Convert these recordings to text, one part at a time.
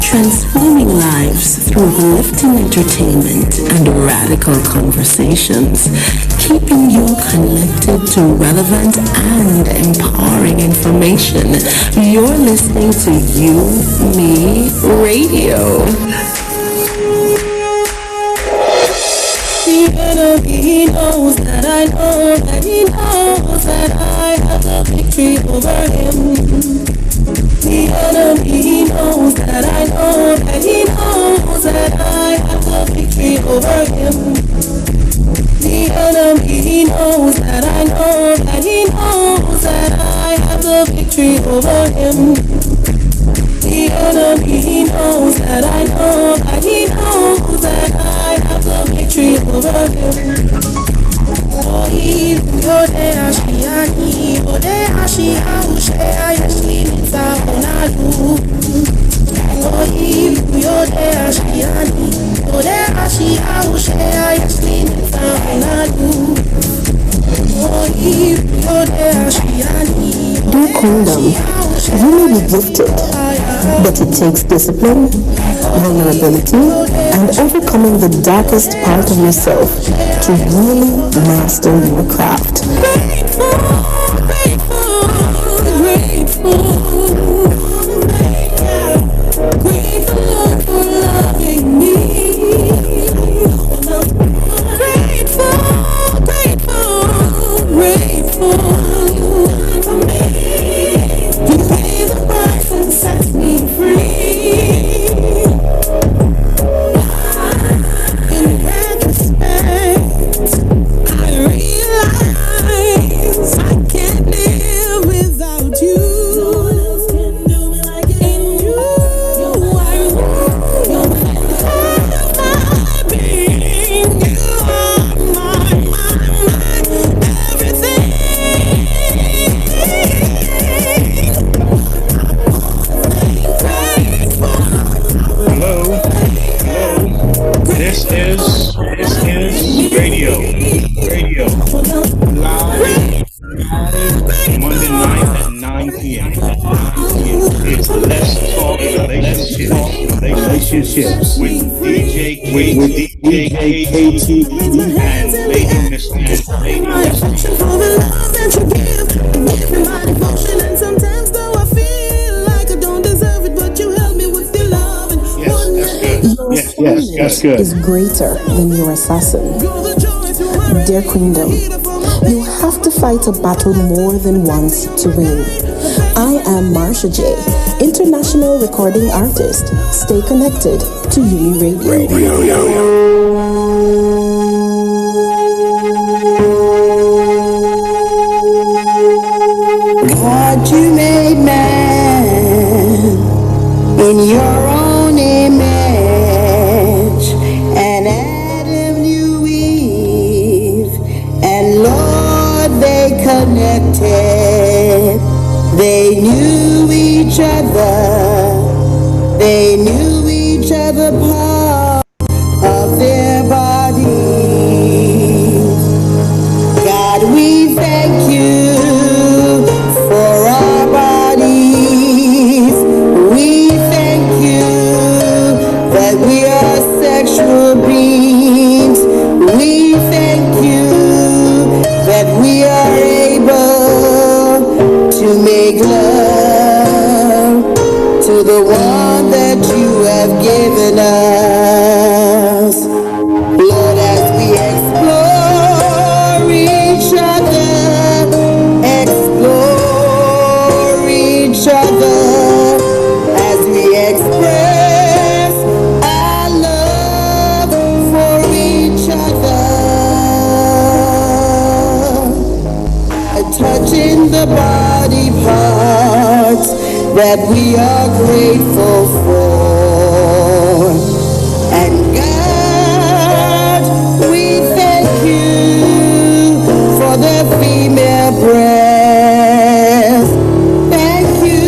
transforming lives through uplifting entertainment and radical conversations, keeping you connected to relevant and empowering information. You're listening to You, Me Radio. The enemy knows that I know that he knows that I have the victory over him. The enemy knows that I know that he knows that I have the victory over him. The enemy knows that I know that he knows that I have the victory over him. The enemy knows that I know that he knows that I have the victory over him. Do condom. You may be gifted, but it takes discipline, vulnerability, and overcoming the darkest part of yourself to really master your craft. Grateful for loving me. Grateful for me. You pay the price and set me free. In retrospect, I realize I can't live without you. No one else can do me like you. In you, I know you're my being. You are my everything. Hello. This is radio. Live Monday night at 9 p.m. It's Let's Talk Relationships with DJ KTE and Lady Misty. Sometimes though I feel like I don't deserve it, but you help me with your love. Yes, that's good. Is greater than your assassin. Dear Queendom, you have to fight a battle more than once to win. I am Marsha J, international recording artist. Stay connected to Yumi Radio. God, you made man in your own image, and Adam knew Eve, and Lord, they connected. They knew each other. They knew each other part of their bodies. God, we thank you for our bodies. We thank you that we are sexual beings. We thank you that we are able to make love to the one that you have given us. Lord, as we explore each other, as we express our love for each other, touching the body parts that we are grateful for. And God, we thank you for the female breast. Thank you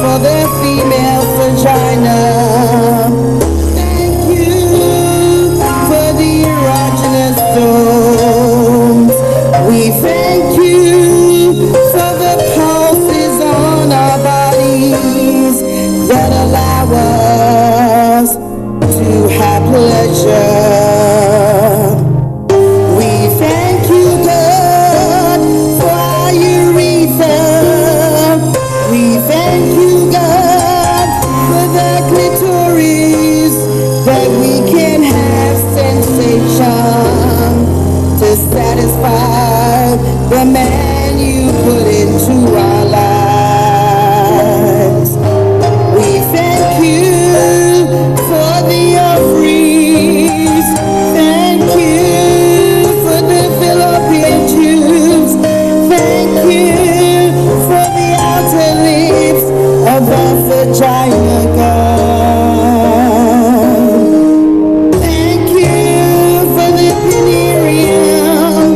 for the female vagina. Thank you for the erogenous zones. We thank you for the pulses on our bodies. that allow us to have pleasure. We thank you, God, for our urethra. We thank you, God, for the clitoris, that we can have sensation to satisfy the man you put into our lives. We thank you for the ovaries. Thank you for the fallopian tubes. Thank you for the outer lips of our vagina, God. Thank you for the perineum.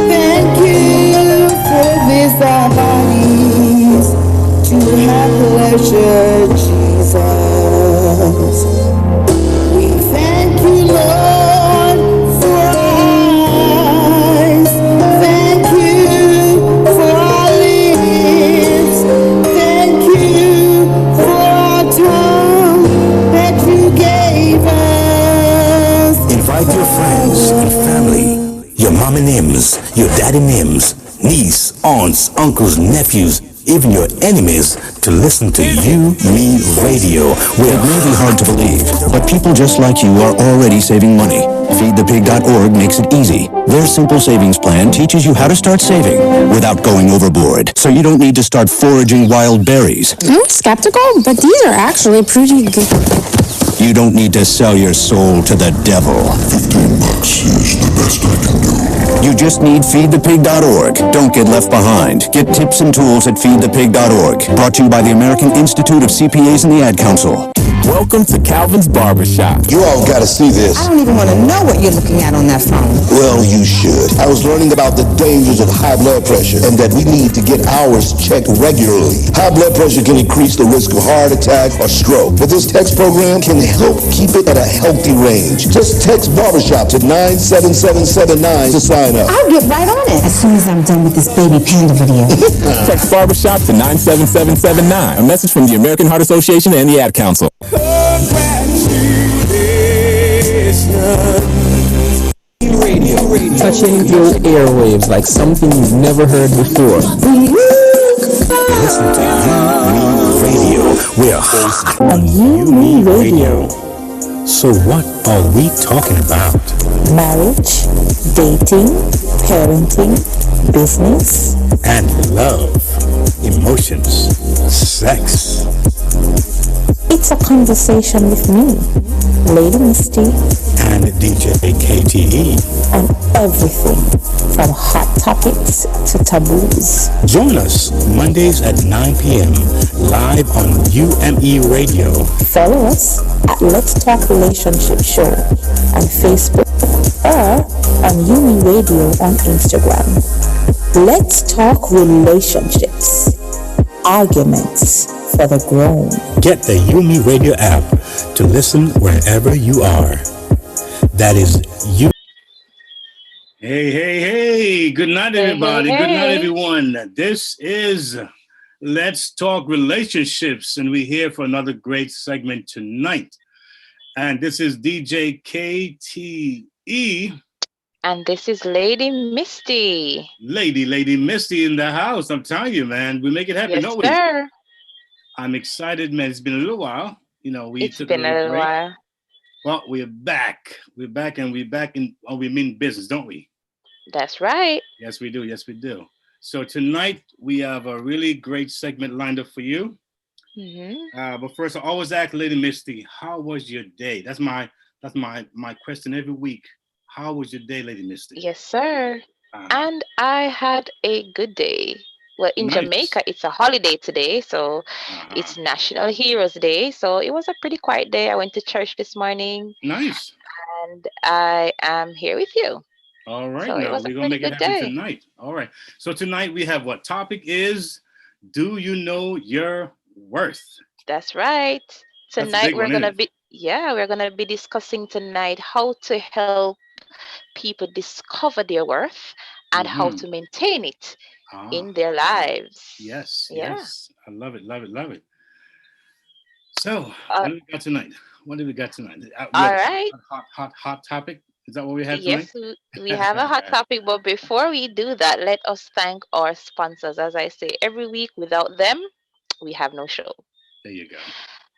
Thank you for this our bodies to have pleasure, Jesus. We thank you, Lord, for our eyes. Thank you for our lips. Thank you for our tongue that you gave us. Invite your friends and family, your mama Nims, your daddy Nims, niece, aunts, uncles, nephews, even your enemies to listen to You, Me Radio. Where it may be hard to believe, but people just like you are already saving money. FeedThePig.org makes it easy. Their simple savings plan teaches you how to start saving without going overboard, so you don't need to start foraging wild berries. I'm skeptical, but these are actually pretty good. You don't need to sell your soul to the devil. $15 is the best I can do. You just need feedthepig.org. Don't get left behind. Get tips and tools at feedthepig.org. Brought to you by the American Institute of CPAs and the Ad Council. Welcome to Calvin's Barbershop. You all gotta see this. I don't even want to know what you're looking at on that phone. Well, you should. I was learning about the dangers of high blood pressure and that we need to get ours checked regularly. High blood pressure can increase the risk of heart attack or stroke, but this text program can help keep it at a healthy range. Just text barbershop to 97779 to sign up. I'll get right on it as soon as I'm done with this baby panda video. Text barbershop to 97779. A message from the American Heart Association and the Ad Council. Radio. Touching your airwaves like something you've never heard before. Listen to You, Me Radio. We're host on You, Me Radio. So what are we talking about? Marriage, dating, parenting, business, and love, emotions, sex. It's a conversation with me, Lady Misty, and DJ KTE, and everything from hot topics to taboos. Join us Mondays at 9 p.m. live on UME Radio. Follow us at Let's Talk Relationship Show on Facebook or on UME Radio on Instagram. Let's talk relationships, arguments for the grown. Get the UME Radio app to listen wherever you are. That is you. Hey. Good night, everybody. Good night, everyone. This is Let's Talk Relationships, and we're here for another great segment tonight. And this is DJ KTE. And this is Lady Misty. Lady Misty in the house. I'm telling you, man. We make it happen. Yes, sir. I'm excited, man. It's been a little while. You know, It's been a little while. Well, we're back. We're back in we mean business, don't we? That's right. Yes, we do. So tonight we have a really great segment lined up for you. Mm-hmm. But first, I always ask Lady Misty, how was your day? That's my question every week. How was your day, Lady Misty? Yes, sir. And I had a good day. Well, in Jamaica, it's a holiday today, so it's National Heroes Day. So it was a pretty quiet day. I went to church this morning. Nice. And I am here with you. All right, so now we're going to make it happen tonight. All right. So tonight we have what topic is, do you know your worth? That's right. Tonight we're going to be discussing tonight how to help people discover their worth and how to maintain it in their lives. Yes. I love it. So, what do we got tonight? What do we got tonight? All right. Hot topic. Is that what we have tonight? Yes, we have a hot topic, but before we do that, let us thank our sponsors. As I say every week, without them, we have no show. There you go.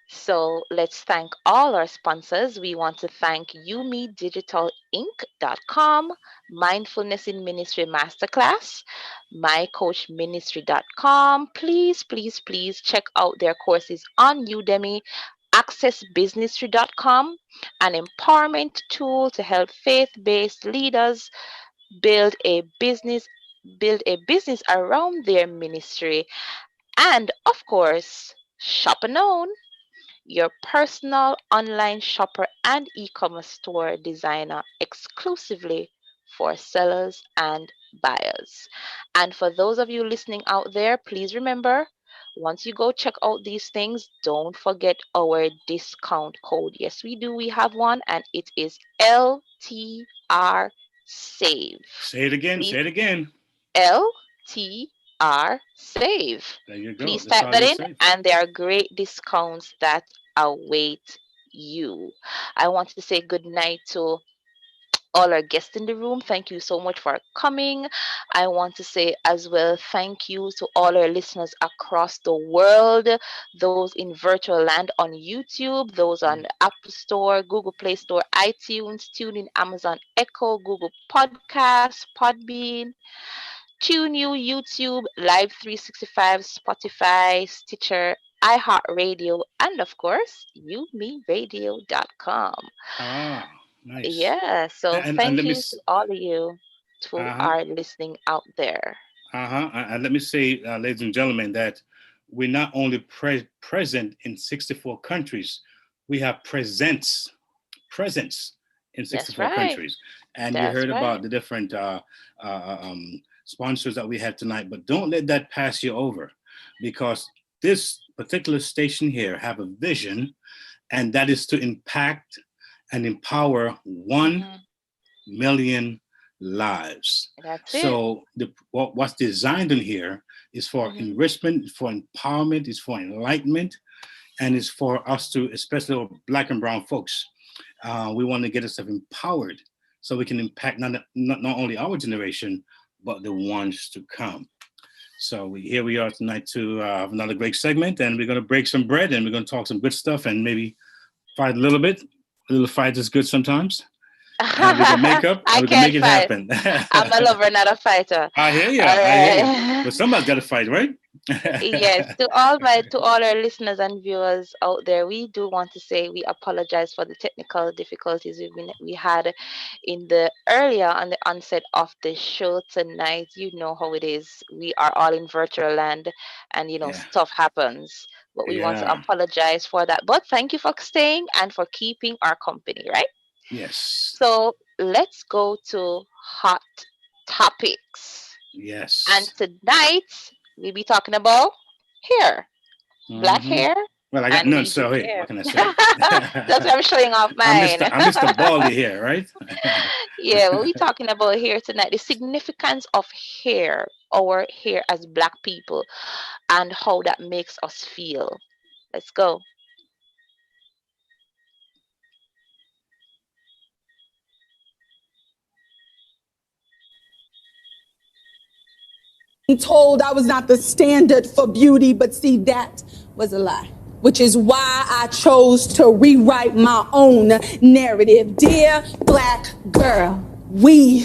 So let's thank all our sponsors. We want to thank UmiDigitalInc.com, Mindfulness in Ministry Masterclass, MyCoachMinistry.com. Please, please, please check out their courses on Udemy, AccessBusinessTree.com, an empowerment tool to help faith-based leaders build a business around their ministry. And of course, Shop Known, your personal online shopper and e-commerce store designer exclusively for sellers and buyers. And for those of you listening out there, please remember, once you go check out these things, don't forget our discount code. Yes, we do. We have one, and it is LTR Save. Say it again. Please, say it again. LTR Save. There you go. Please type that in, and there are great discounts that await you. I want to say good night to all our guests in the room. Thank you so much for coming. I want to say as well, thank you to all our listeners across the world, those in virtual land on YouTube, those on Apple Store, Google Play Store, iTunes, TuneIn, Amazon Echo, Google Podcasts, Podbean, TuneU, YouTube, Live 365, Spotify, Stitcher, iHeartRadio, and of course, umiradio.com. Ah, nice. Yeah, so thank you to all of you who are listening out there. And let me say, ladies and gentlemen, that we're not only present in 64 countries, we have presence in 64 countries. And you heard about the different sponsors that we have tonight, but don't let that pass you over, because this particular station here have a vision, and that is to impact and empower 1 million lives. That's so what's designed in here is for enrichment, for empowerment, is for enlightenment, and it's for us to, especially Black and brown folks, we want to get ourselves empowered so we can impact not only our generation, but the ones to come. So here we are tonight to have another great segment, and we're going to break some bread, and we're going to talk some good stuff, and maybe fight a little bit. A little fight is good sometimes. And we can make up, and we can make it happen. I'm a lover, not a fighter. I hear you. I hear you. But somebody's got to fight, right? Yes, to all our listeners and viewers out there, we do want to say we apologize for the technical difficulties we had in the earlier on the onset of the show tonight. You know how it is. We are all in virtual land, and stuff happens. But we want to apologize for that. But thank you for staying and for keeping our company, right? Yes. So let's go to hot topics. Yes. And tonight we'll be talking about hair, black hair. Well, I got none, so hey, what can I say? That's why I'm showing off mine. I'm Mr. Baldy here, right? Yeah, we'll be talking about hair tonight. The significance of hair, our hair as Black people, and how that makes us feel. Let's go. Told I was not the standard for beauty, but see, that was a lie, which is why I chose to rewrite my own narrative. Dear Black girl, we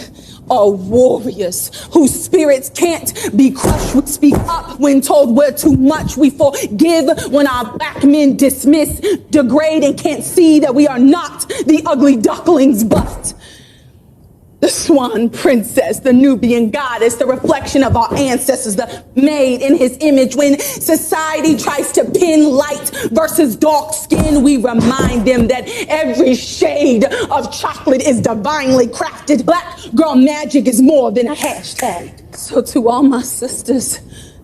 are warriors whose spirits can't be crushed. We speak up when told we're too much. We forgive when our Black men dismiss, degrade, and can't see that we are not the ugly ducklings, but the swan princess, the Nubian goddess, the reflection of our ancestors, the made in his image. When society tries to pin light versus dark skin, we remind them that every shade of chocolate is divinely crafted. Black girl magic is more than a hashtag. So to all my sisters,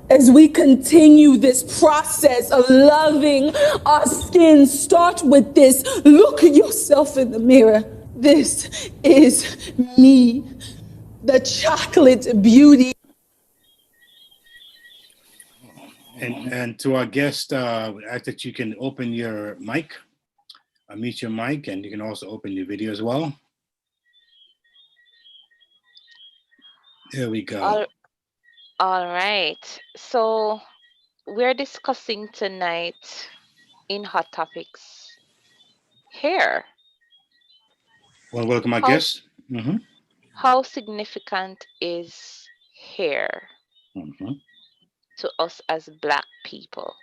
as we continue this process of loving our skin, start with this. Look at yourself in the mirror. This is me, the chocolate beauty. And to our guest, I ask that you can open your mic, mute your mic, and you can also open your video as well. There we go. All right. So we're discussing tonight in Hot Topics hair. Well, welcome our guest. Mm-hmm. How significant is hair to us as Black people?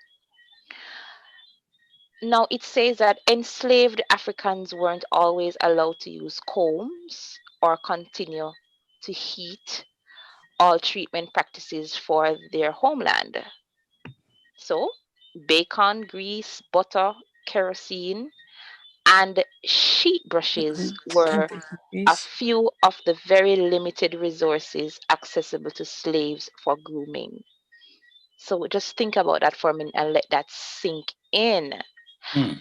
Now, it says that enslaved Africans weren't always allowed to use combs or continue to heat all treatment practices for their homeland. So, bacon, grease, butter, kerosene, and sheet brushes were a few of the very limited resources accessible to slaves for grooming. So just think about that for a minute and let that sink in.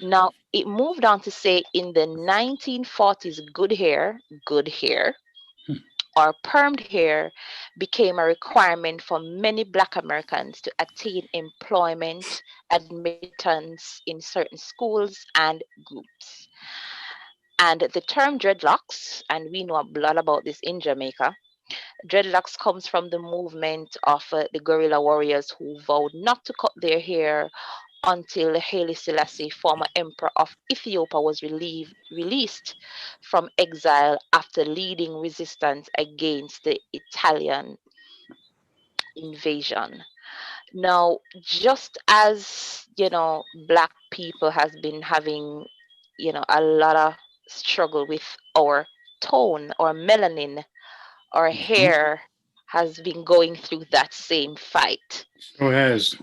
Now, it moved on to say in the 1940s, good hair, or permed hair became a requirement for many Black Americans to attain employment, admittance in certain schools and groups. And the term dreadlocks, and we know a lot about this in Jamaica, dreadlocks comes from the movement of the guerrilla warriors who vowed not to cut their hair until Haile Selassie, former emperor of Ethiopia, was released from exile after leading resistance against the Italian invasion. Now, just as, Black people has been having, a lot of struggle with our tone or melanin, our hair has been going through that same fight. Sure has.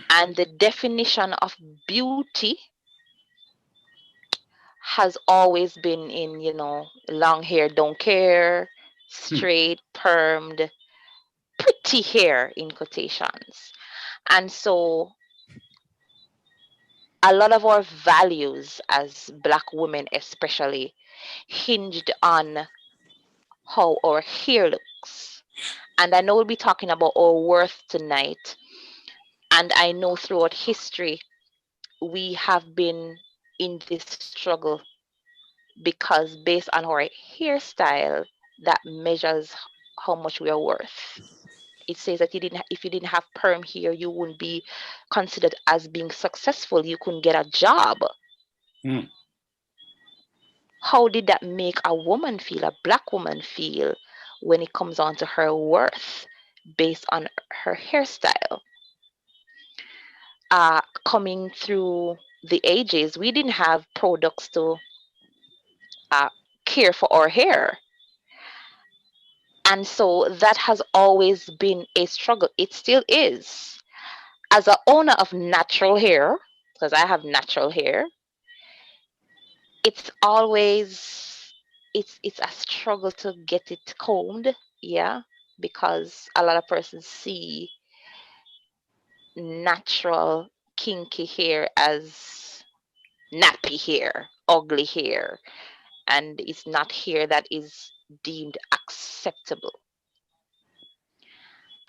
And the definition of beauty has always been in, long hair, don't care, straight, permed, pretty hair in quotations. And so a lot of our values as Black women, especially, hinged on how our hair looks. And I know we'll be talking about our worth tonight. And I know throughout history, we have been in this struggle because based on our hairstyle, that measures how much we are worth. It says that if you didn't have perm hair, you wouldn't be considered as being successful. You couldn't get a job. How did that make a woman feel, a Black woman feel, when it comes on to her worth based on her hairstyle? Coming through the ages, we didn't have products to care for our hair. And so that has always been a struggle. It still is. As an owner of natural hair, because I have natural hair, it's always it's a struggle to get it combed, because a lot of persons see natural kinky hair as nappy hair, ugly hair, and it's not hair that is deemed acceptable.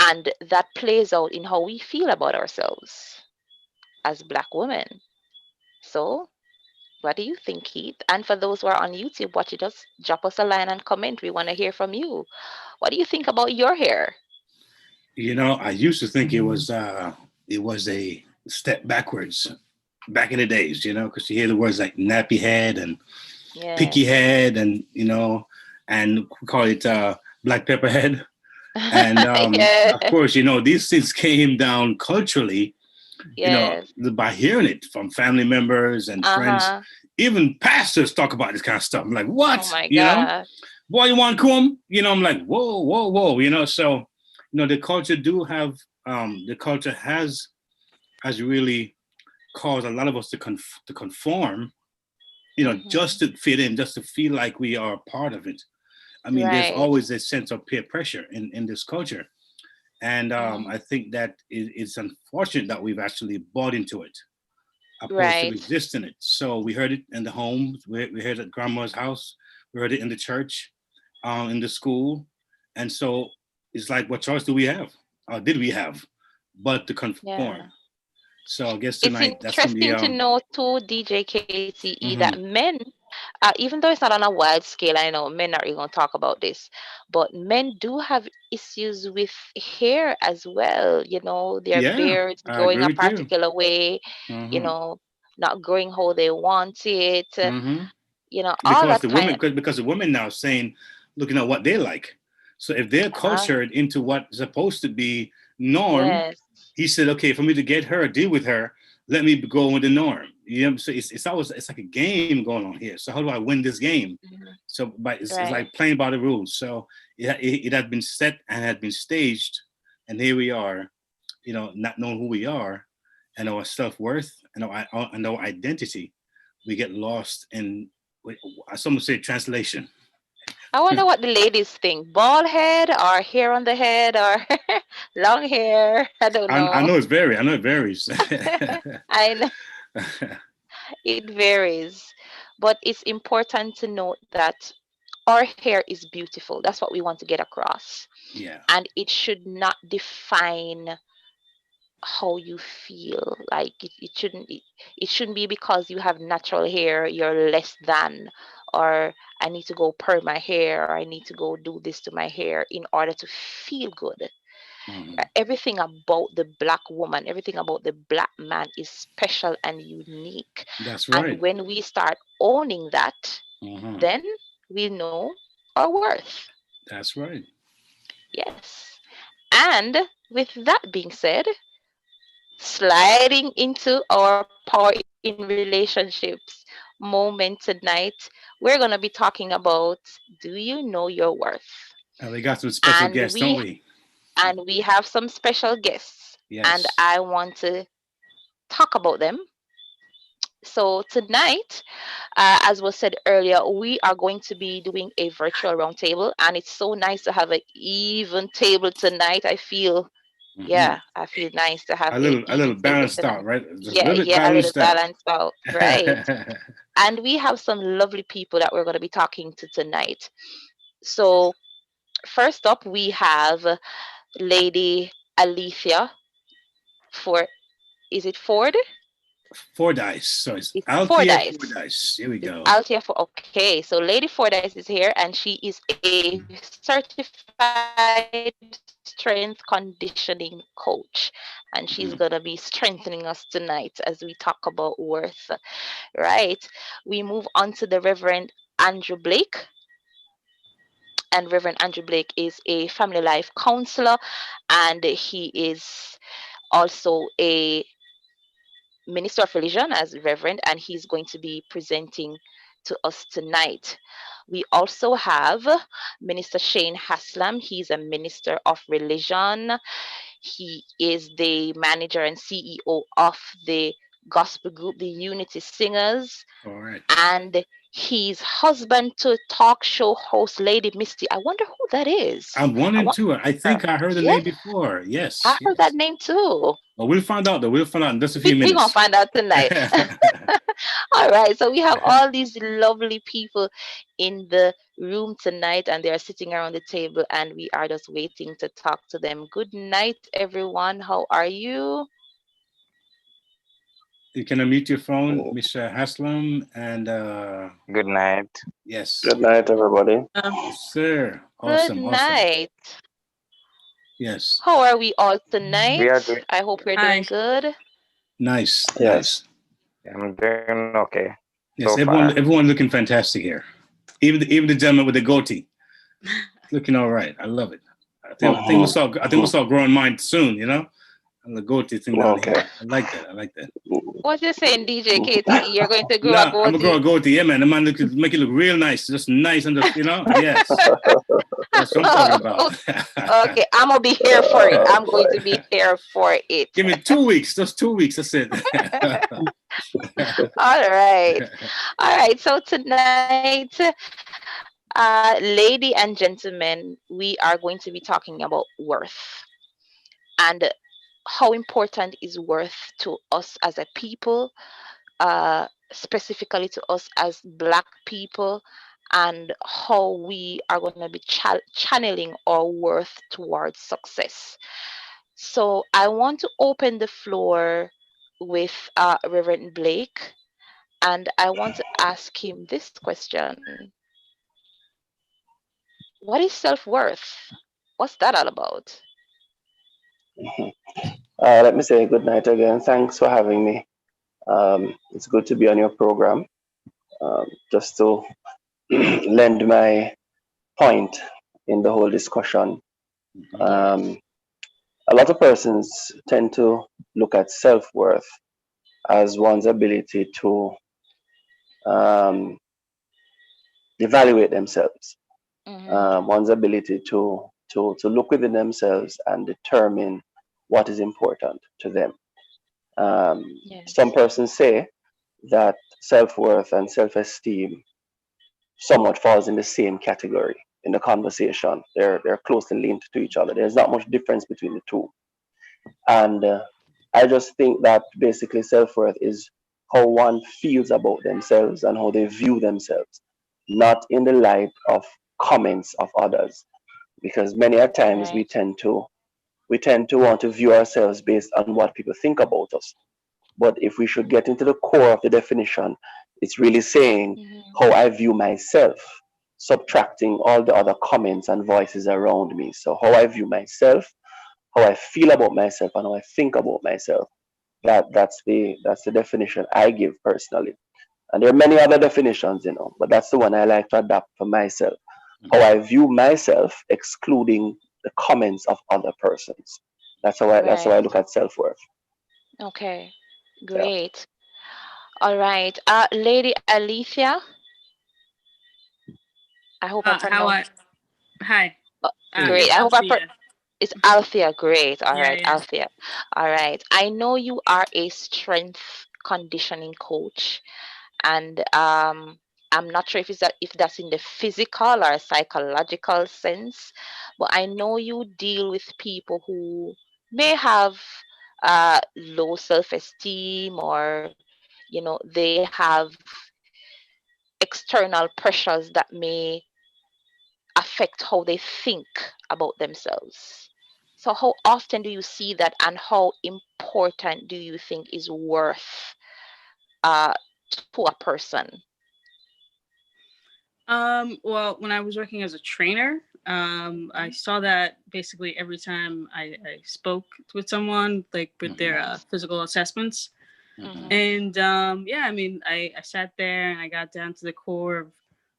And that plays out in how we feel about ourselves as Black women. So, what do you think, Keith? And for those who are on YouTube watching us, drop us a line and comment. We want to hear from you. What do you think about your hair? I used to think it was a step backwards back in the days, because you hear the words like nappy head and picky head and, and we call it black pepper head. And of course, these things came down culturally, by hearing it from family members and friends. Even pastors talk about this kind of stuff. I'm like, what? Oh my God. Boy, you want to come? I'm like, whoa. So, the culture the culture has really caused a lot of us to conform, just to fit in, just to feel like we are a part of it. I mean, there's always a sense of peer pressure in this culture. And I think that it's unfortunate that we've actually bought into it, opposed to resisting it. So we heard it in the home, we heard it at grandma's house, we heard it in the church, in the school. And so it's like, what choice do we have? Or did we have? but to conform. Yeah. So I guess It's tonight that's gonna be interesting to know too, DJ KTE, that mhm. men, even though it's not on a wide scale, I know men are going to talk about this, but men do have issues with hair as well. You know, their Yeah, beards I growing agree a with you. particular way, you Mm-hmm. know, not growing how they want it, Mm-hmm. you know, all Because that the kind women, of. because the women now saying, looking at what they like. So if they're cultured into what's supposed to be norm, Yes. he said, okay, for me to get her, deal with her, let me go with the norm. You know, so it's always it's like a game going on here. So how do I win this game? So, but it's Right. like playing by the rules. So it had been set and had been staged, and here we are, you know, not knowing who we are, and our self worth, and our identity. We get lost in, some would say, translation. I wonder what the ladies think. Bald head or hair on the head or long hair. I don't I know. know I know it varies. I know it varies. But it's important to note that our hair is beautiful. That's what we want to get across. Yeah. And it should not define how you feel. Like it shouldn't be because you have natural hair you're less than, or I need to go perm my hair, or I need to go do this to my hair in order to feel good. Everything about the black woman, everything about the black man is special and unique. That's And right. when we start owning that, then we know our worth. That's right. Yes. And with that being said, sliding into our power in relationships moment tonight, we're going to be talking about, do you know your worth? And we got some special And guests, don't we we? and we have some special guests, and Yes. I want to talk about them. So tonight, as was said earlier, we are going to be doing a virtual roundtable, and it's so nice to have an even table tonight. I feel nice to have a A little even table balanced tonight. out, right? Just a Yeah, little bit yeah, a little balanced out. balanced out, right? And we have some lovely people that we're going to be talking to tonight. So first up, we have Lady Alethea for, is it Ford? Fordyce. So it's It's Althea Fordyce. Fordyce. Here we It's go. Althea for, okay. So Lady Fordyce is here, and she is a certified strength conditioning coach, and she's gonna be strengthening us tonight as we talk about worth. Right. We move on to the Reverend Andrew Blake, and Reverend Andrew Blake is a family life counselor, and he is also a minister of religion as Reverend, and he's going to be presenting to us tonight. We also have Minister Shane Haslam. He's a minister of religion. He is the manager and CEO of the gospel group, the Unity Singers. All right. And he's husband to talk show host Lady Misty. I wonder who that is. I'm wondering too. I think I heard the Yeah, name before. I Yes, heard yes. that name too. Well, we'll find out though. We'll find out in just a few We're gonna minutes. find out tonight. All right, so we have all these lovely people in the room tonight, and they are sitting around the table, and we are just waiting to talk to them. Good night, everyone. How are you? You can unmute your phone, Mr. Haslam, and good night. yes. Good night, everybody. Yes, sir. Good Awesome, awesome. night. Yes. How are we all We tonight? are doing. I hope you're doing good. Nice, Yes. nice. I'm doing okay. Yes, So far. everyone looking fantastic here. Even the gentleman with the goatee, looking all right. I love it. I think we'll start growing mine soon. You know, and the goatee thing down here. I like that. I like that. What you saying, DJ KTE? You're going to grow No, a I'm gonna grow a goatee? goatee. Yeah, man. The man make it look real nice, just nice and just yes. That's what I'm talking about. Okay, I'm gonna be here for it. I'm going to be here for it. Give me 2 weeks. Just 2 weeks. That's it. All right. All right. So tonight, lady and gentlemen, we are going to be talking about worth, and how important is worth to us as a people, specifically to us as Black people, and how we are going to be channeling our worth towards success. So I want to open the floor with Reverend Blake, and I want to ask him this question. What is self-worth? What's that all about? Let me say good night again. Thanks for having me. It's good to be on your program. Just to lend my point in the whole discussion. A lot of persons tend to look at self-worth as one's ability to evaluate themselves, one's ability to look within themselves and determine what is important to them. Some persons say that self-worth and self-esteem somewhat falls in the same category in the conversation. They're closely linked to each other. There's not much difference between the two. And I just think that basically self-worth is how one feels about themselves and how they view themselves, not in the light of comments of others. Because many a times we tend to want to view ourselves based on what people think about us. But if we should get into the core of the definition, it's really saying how I view myself, subtracting all the other comments and voices around me. So how I view myself, how I feel about myself, and how I think about myself. That's the definition I give personally. And there are many other definitions, but that's the one I like to adapt for myself. How I view myself, excluding the comments of other persons. That's how I look at self-worth. Okay, great. All right, Lady Althea. I hope I pronounced. Hi. Great. I hope it's Althea. Great. All right, Althea. All right. I know you are a strength conditioning coach, and I'm not sure if that's in the physical or psychological sense, but I know you deal with people who may have low self-esteem, or they have external pressures that may affect how they think about themselves. So how often do you see that, and how important do you think is worth to a person? Well, when I was working as a trainer, I saw that basically every time I spoke with someone, like with their physical assessments. And I sat there and I got down to the core of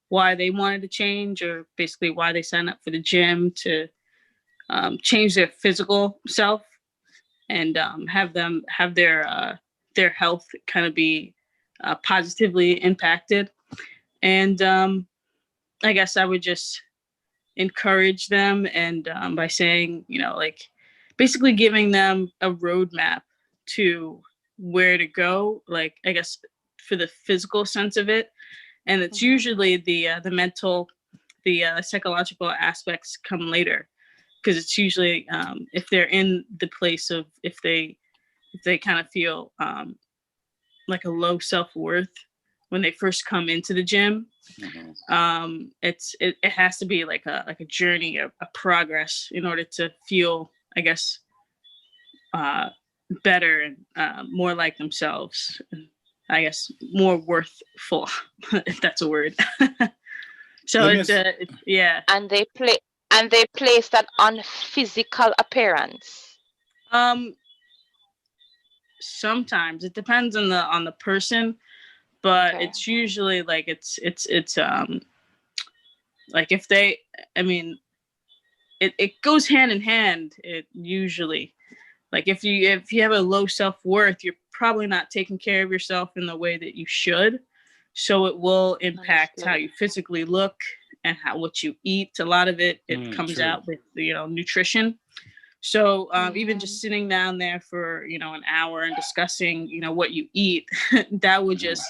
why they wanted to change, or basically why they signed up for the gym to change their physical self and have their health kind of be positively impacted. And I guess I would just encourage them, and by saying, basically giving them a roadmap to where to go, like, I guess, for the physical sense of it. And it's usually the mental, the psychological aspects come later, because it's usually if they're in the place of, if they kind of feel like a low self-worth when they first come into the gym. It has to be like a journey, a progress, in order to feel, I guess, better and more like themselves. I guess more worthful, if that's a word. So yeah. And they place that on physical appearance. Sometimes it depends on the person, but it's usually like it's like if they, it goes hand in hand. It usually, like if you have a low self-worth, you're probably not taking care of yourself in the way that you should. So it will impact how you physically look and what you eat. A lot of it comes out with nutrition. So even just sitting down there for an hour and discussing what you eat, that would just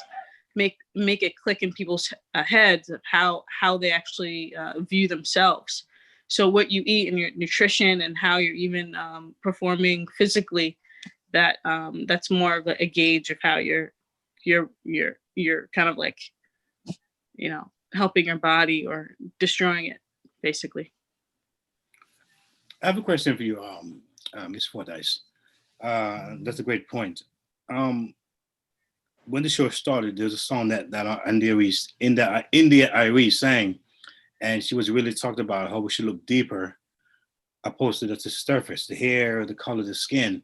make it click in people's heads of how they actually view themselves. So what you eat and your nutrition and how you're even performing physically, that's more of a gauge of how you're kind of like helping your body or destroying it, basically. I have a question for you. Miss Fordyce. That's a great point. When the show started, there's a song that India Iris sang, and she was really talking about how we should look deeper, opposed to the surface, the hair, the color of the skin.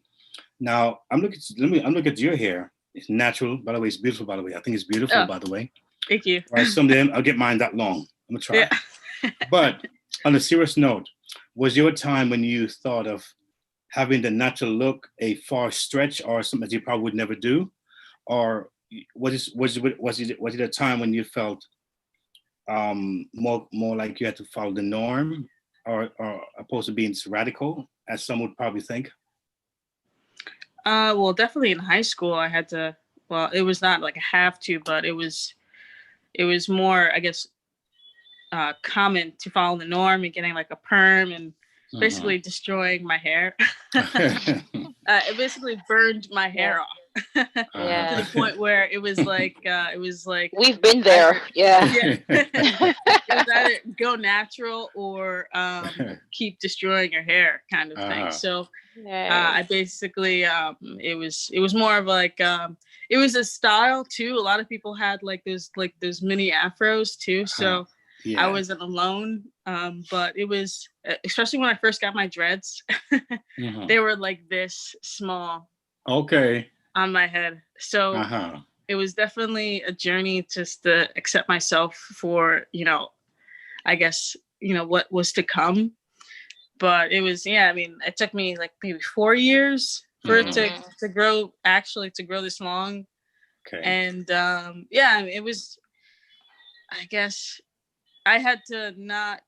Now I'm looking at your hair. It's natural, by the way. It's beautiful, by the way. I think it's beautiful, by the way. Thank you. All right, someday I'll get mine that long. I'm gonna try. Yeah. But on a serious note, was there a time when you thought of having the natural look a far stretch or something that you probably would never do? Or was it a time when you felt more like you had to follow the norm, or opposed to being radical, as some would probably think? Well, definitely in high school, I had to. Well, it was not like a have to, but it was more, I guess, common to follow the norm and getting like a perm and basically destroying my hair. It basically burned my hair off. To the point where it was like we've been there. It was either go natural or keep destroying your hair kind of thing. So I basically it was more of like it was a style too. A lot of people had like those mini afros too. So I wasn't alone. But it was, especially when I first got my dreads, they were like this small. Okay. On my head. So it was definitely a journey just to accept myself for, I guess, what was to come. But it was, I mean, it took me like maybe 4 years for it to grow this long. Okay. And it was, I guess I had to not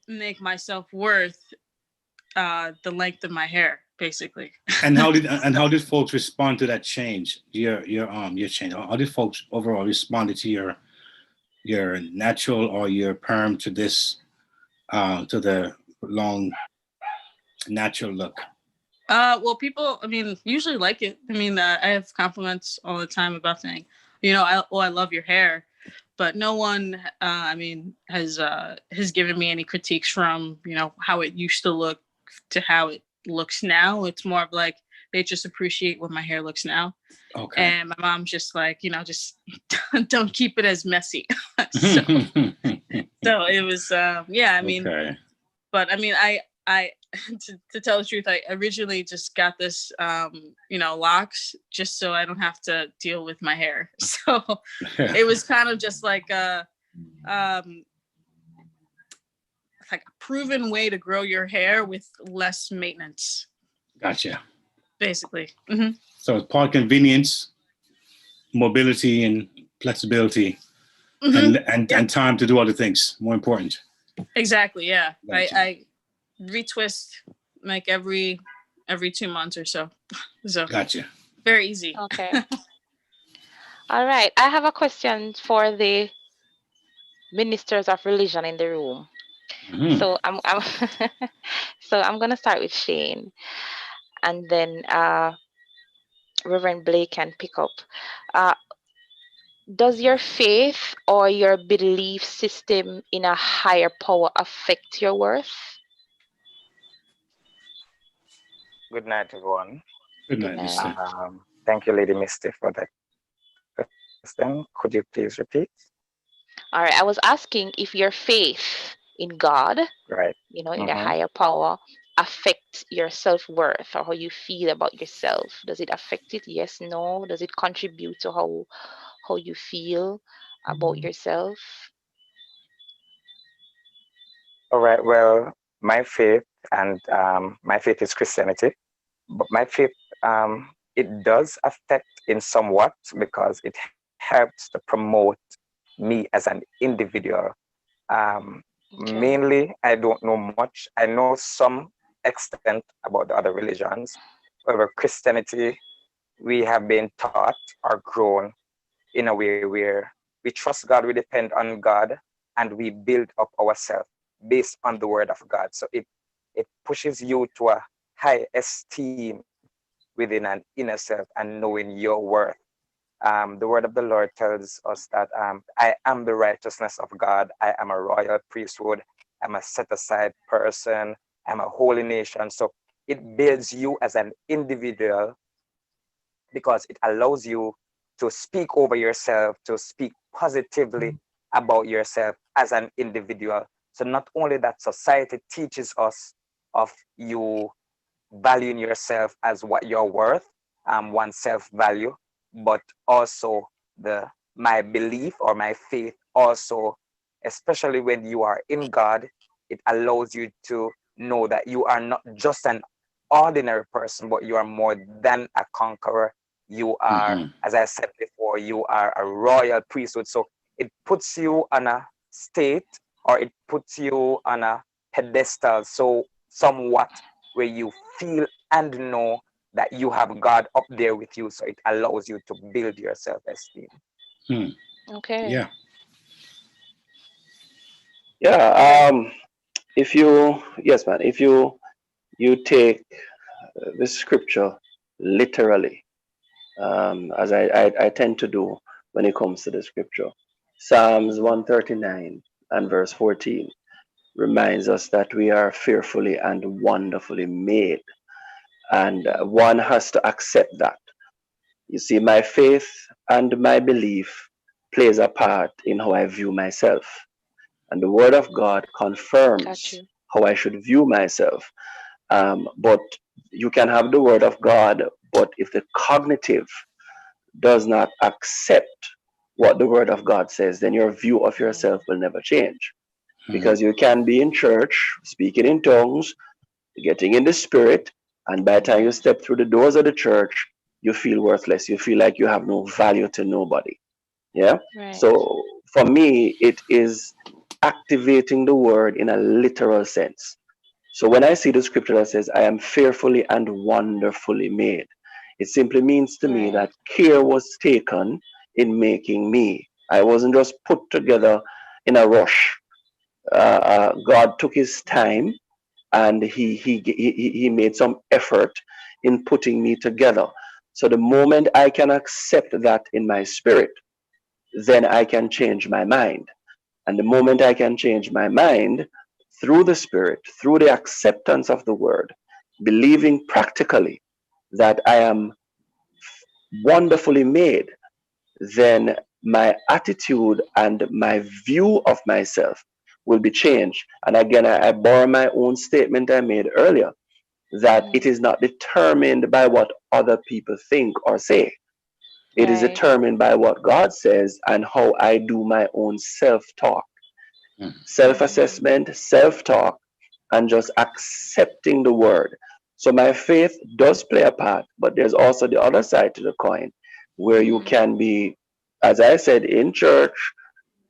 make myself worth the length of my hair, basically. And how did folks respond to that change? Your change. How did folks overall respond to your natural or your perm to this to the long natural look? Well, people, I mean, usually like it. I mean, I have compliments all the time about saying, I love your hair, but no one, I mean, has given me any critiques from, how it used to look to how it looks now. It's more of like they just appreciate what my hair looks now. Okay. And my mom's just like, just don't keep it as messy. So it was I mean, but I mean, I to tell the truth, I originally just got this locks just so I don't have to deal with my hair. So it was kind of just like a proven way to grow your hair with less maintenance. Gotcha. Basically. So it's part convenience, mobility, and flexibility, and time to do other things. More important. Exactly. Yeah. Gotcha. I retwist like every 2 months or so. So gotcha. Very easy. Okay. All right. I have a question for the ministers of religion in the room. So I'm so I'm gonna start with Shane, and then Reverend Blake can pick up. Does your faith or your belief system in a higher power affect your worth? Good night, everyone. Good night, Misty. Thank you, Lady Misty, for that question. Could you please repeat? All right. I was asking if your faith in God, right, in a higher power, affect your self-worth or how you feel about yourself. Does it affect it? Yes, no? Does it contribute to how you feel about yourself? All right. Well, my faith is Christianity, but my faith it does affect in somewhat because it helps to promote me as an individual. Mainly, I don't know much. I know some extent about the other religions. However, Christianity, we have been taught or grown in a way where we trust God, we depend on God, and we build up ourselves based on the word of God. So it pushes you to a high esteem within an inner self and knowing your worth. The word of the Lord tells us that I am the righteousness of God. I am a royal priesthood. I'm a set aside person. I'm a holy nation. So it builds you as an individual, because it allows you to speak over yourself, to speak positively about yourself as an individual. So not only that, society teaches us of you valuing yourself as what you're worth, one self-value, but also my belief or my faith also, especially when you are in God, it allows you to know that you are not just an ordinary person, but you are more than a conqueror. You are, as I said before, you are a royal priesthood. So it puts you on a state, or it puts you on a pedestal, so somewhat where you feel and know that you have God up there with you. So it allows you to build your self-esteem. Okay. Yeah. Yeah. If you, yes, man, if you take the scripture literally, as I tend to do when it comes to the scripture, Psalms 139 and verse 14 reminds us that we are fearfully and wonderfully made. And one has to accept that. You see, my faith and my belief plays a part in how I view myself. And the word of God confirms how I should view myself. But you can have the word of God, but if the cognitive does not accept what the word of God says, then your view of yourself will never change. Because you can be in church, speaking in tongues, getting in the spirit, and by the time you step through the doors of the church, you feel worthless. You feel like you have no value to nobody. Yeah. So for me, it is activating the word in a literal sense. So when I see the scripture that says, I am fearfully and wonderfully made, it simply means to me that care was taken in making me. I wasn't just put together in a rush. God took his time, and he made some effort in putting me together. So the moment I can accept that in my spirit, then I can change my mind. And the moment I can change my mind through the spirit, through the acceptance of the word, believing practically that I am wonderfully made, then my attitude and my view of myself will be changed. And again, I borrow my own statement I made earlier, that it is not determined by what other people think or say. It is determined by what God says and how I do my own self-talk, self-assessment, self-talk, and just accepting the word. So my faith does play a part, but there's also the other side to the coin, where you can be, as I said, in church,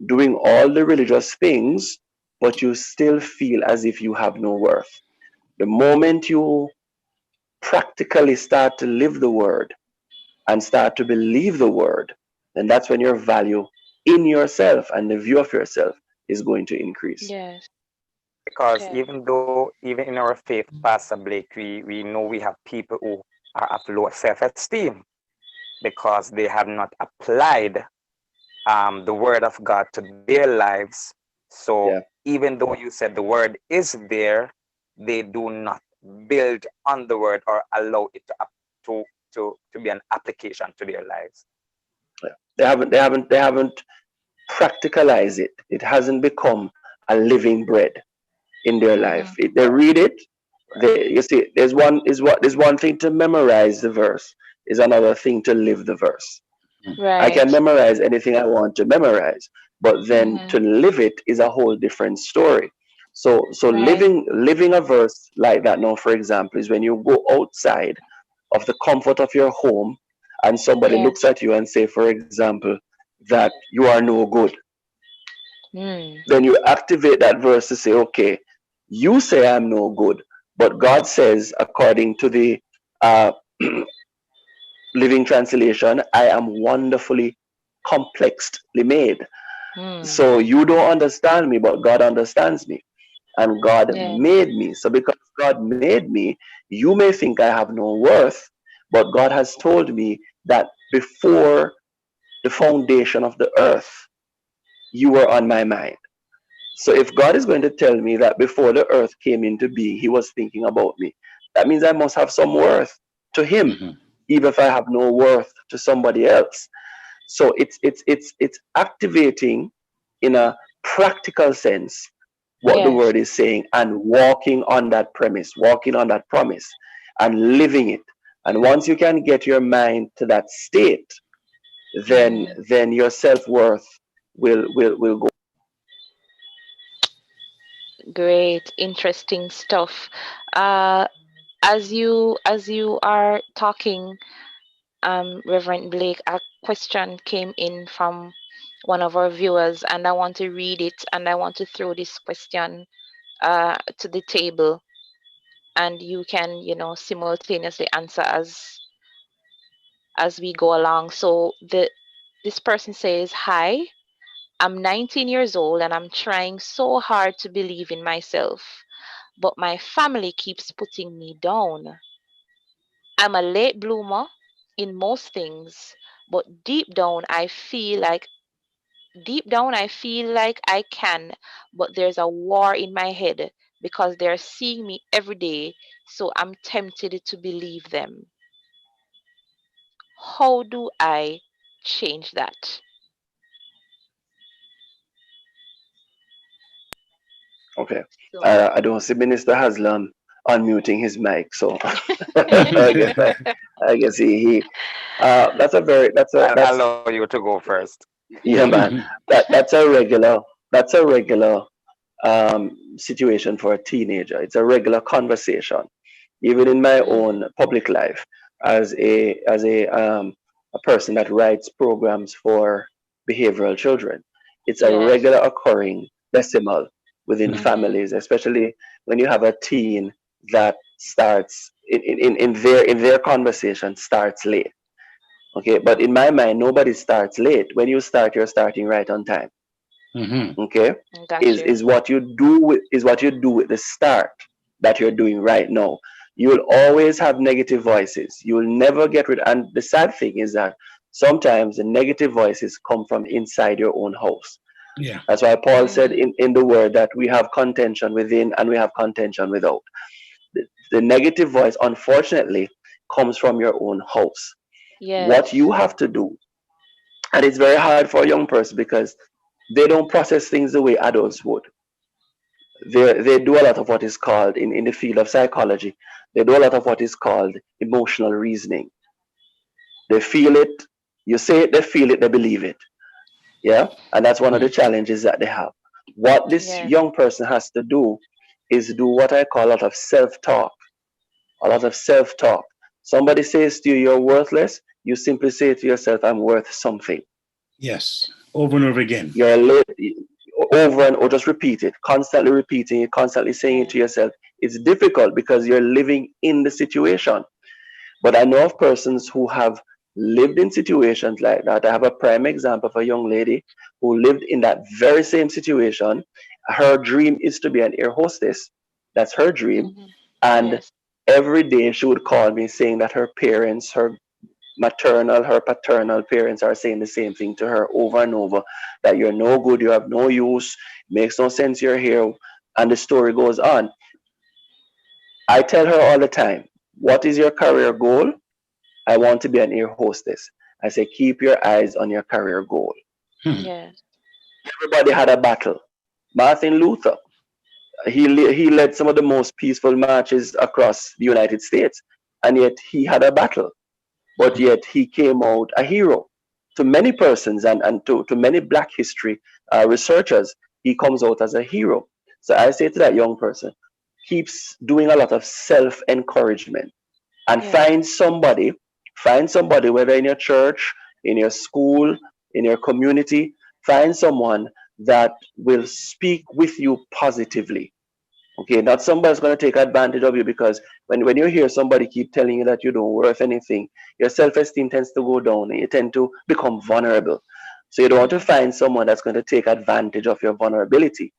doing all the religious things, but you still feel as if you have no worth. The moment you practically start to live the word and start to believe the word, then that's when your value in yourself and the view of yourself is going to increase. Yes. Because even in our faith, Pastor Blake, we know we have people who are of low self-esteem because they have not applied the word of God to their lives. So even though you said the word is there, they do not build on the word or allow it to be an application to their lives. Yeah. They haven't practicalized it. It hasn't become a living bread in their life. They read it. You see, there's one thing to memorize the verse. Is another thing to live the verse. I can memorize anything I want to memorize, but then to live it is a whole different story. So living a verse like that now, for example, is when you go outside of the comfort of your home and somebody looks at you and say, for example, that you are no good. Then you activate that verse to say, okay, you say I'm no good, but God says, according to the Living Translation, I am wonderfully complexly made. So you don't understand me, but God understands me. And God made me. So because God made me, you may think I have no worth, but God has told me that before the foundation of the earth, you were on my mind. So if God is going to tell me that before the earth came into being, he was thinking about me, That means I must have some worth to him, even if I have no worth to somebody else. So it's activating in a practical sense what the word is saying and walking on that premise, walking on that promise and living it. And once you can get your mind to that state, then your self-worth will go. Great, interesting stuff. As you are talking, Reverend Blake, a question came in from one of our viewers, and I want to read it, and I want to throw this question to the table, and you can, simultaneously answer as we go along. So this person says, "Hi, I'm 19 years old, and I'm trying so hard to believe in myself, but my family keeps putting me down. I'm a late bloomer in most things, but deep down I feel like I can, but there's a war in my head because they're seeing me every day, so I'm tempted to believe them. How do I change that?" Okay. So I don't see Minister Haslam unmuting his mic, so I guess he I'll that's allow you to go first. yeah, man. That's a regular situation for a teenager. It's a regular conversation, even in my own public life, as a person that writes programs for behavioral children. It's a regular occurring decimal within families, especially when you have a teen that starts in their conversation starts late. Okay, but in my mind, nobody starts late. When you start, you're starting right on time. Okay, got is you. is what you do with the start that you're doing right now. You'll always have negative voices. You'll never get rid. And the sad thing is that sometimes the negative voices come from inside your own house. Yeah. That's why Paul said in the word that we have contention within and we have contention without. The negative voice, unfortunately, comes from your own house. What Yes. you have to do, and it's very hard for a young person because they don't process things the way adults would. They do a lot of what is called in the field of psychology, they do a lot of what is called emotional reasoning. They feel it, you say it, they feel it, they believe it. Yeah. And that's one of the challenges that they have. What this young person has to do is do what I call a lot of self-talk. A lot of self-talk. Somebody says to you, you're worthless. You simply say to yourself, I'm worth something. Yes. Over and over again. You're over and or just repeat it, constantly repeating it, constantly saying it to yourself. It's difficult because you're living in the situation. But I know of persons who have lived in situations like that. I have a prime example of a young lady who lived in that very same situation. Her dream is to be an air hostess. That's her dream. And every day she would call me saying that her parents, her maternal, her paternal parents are saying the same thing to her over and over, that you're no good, you have no use, makes no sense you're here, and the story goes on. I tell her all the time, what is your career goal? I want to be an air hostess. I say, keep your eyes on your career goal. Yes. Everybody had a battle. Martin Luther, he led some of the most peaceful marches across the United States, and yet he had a battle. But yet he came out a hero to many persons, and to many Black history researchers. He comes out as a hero. So I say to that young person, keeps doing a lot of self encouragement and find somebody, whether in your church, in your school, in your community, find someone that will speak with you positively. Okay, not somebody's going to take advantage of you, because when you hear somebody keep telling you that you don't worth anything, your self-esteem tends to go down and you tend to become vulnerable. So you don't want to find someone that's going to take advantage of your vulnerability.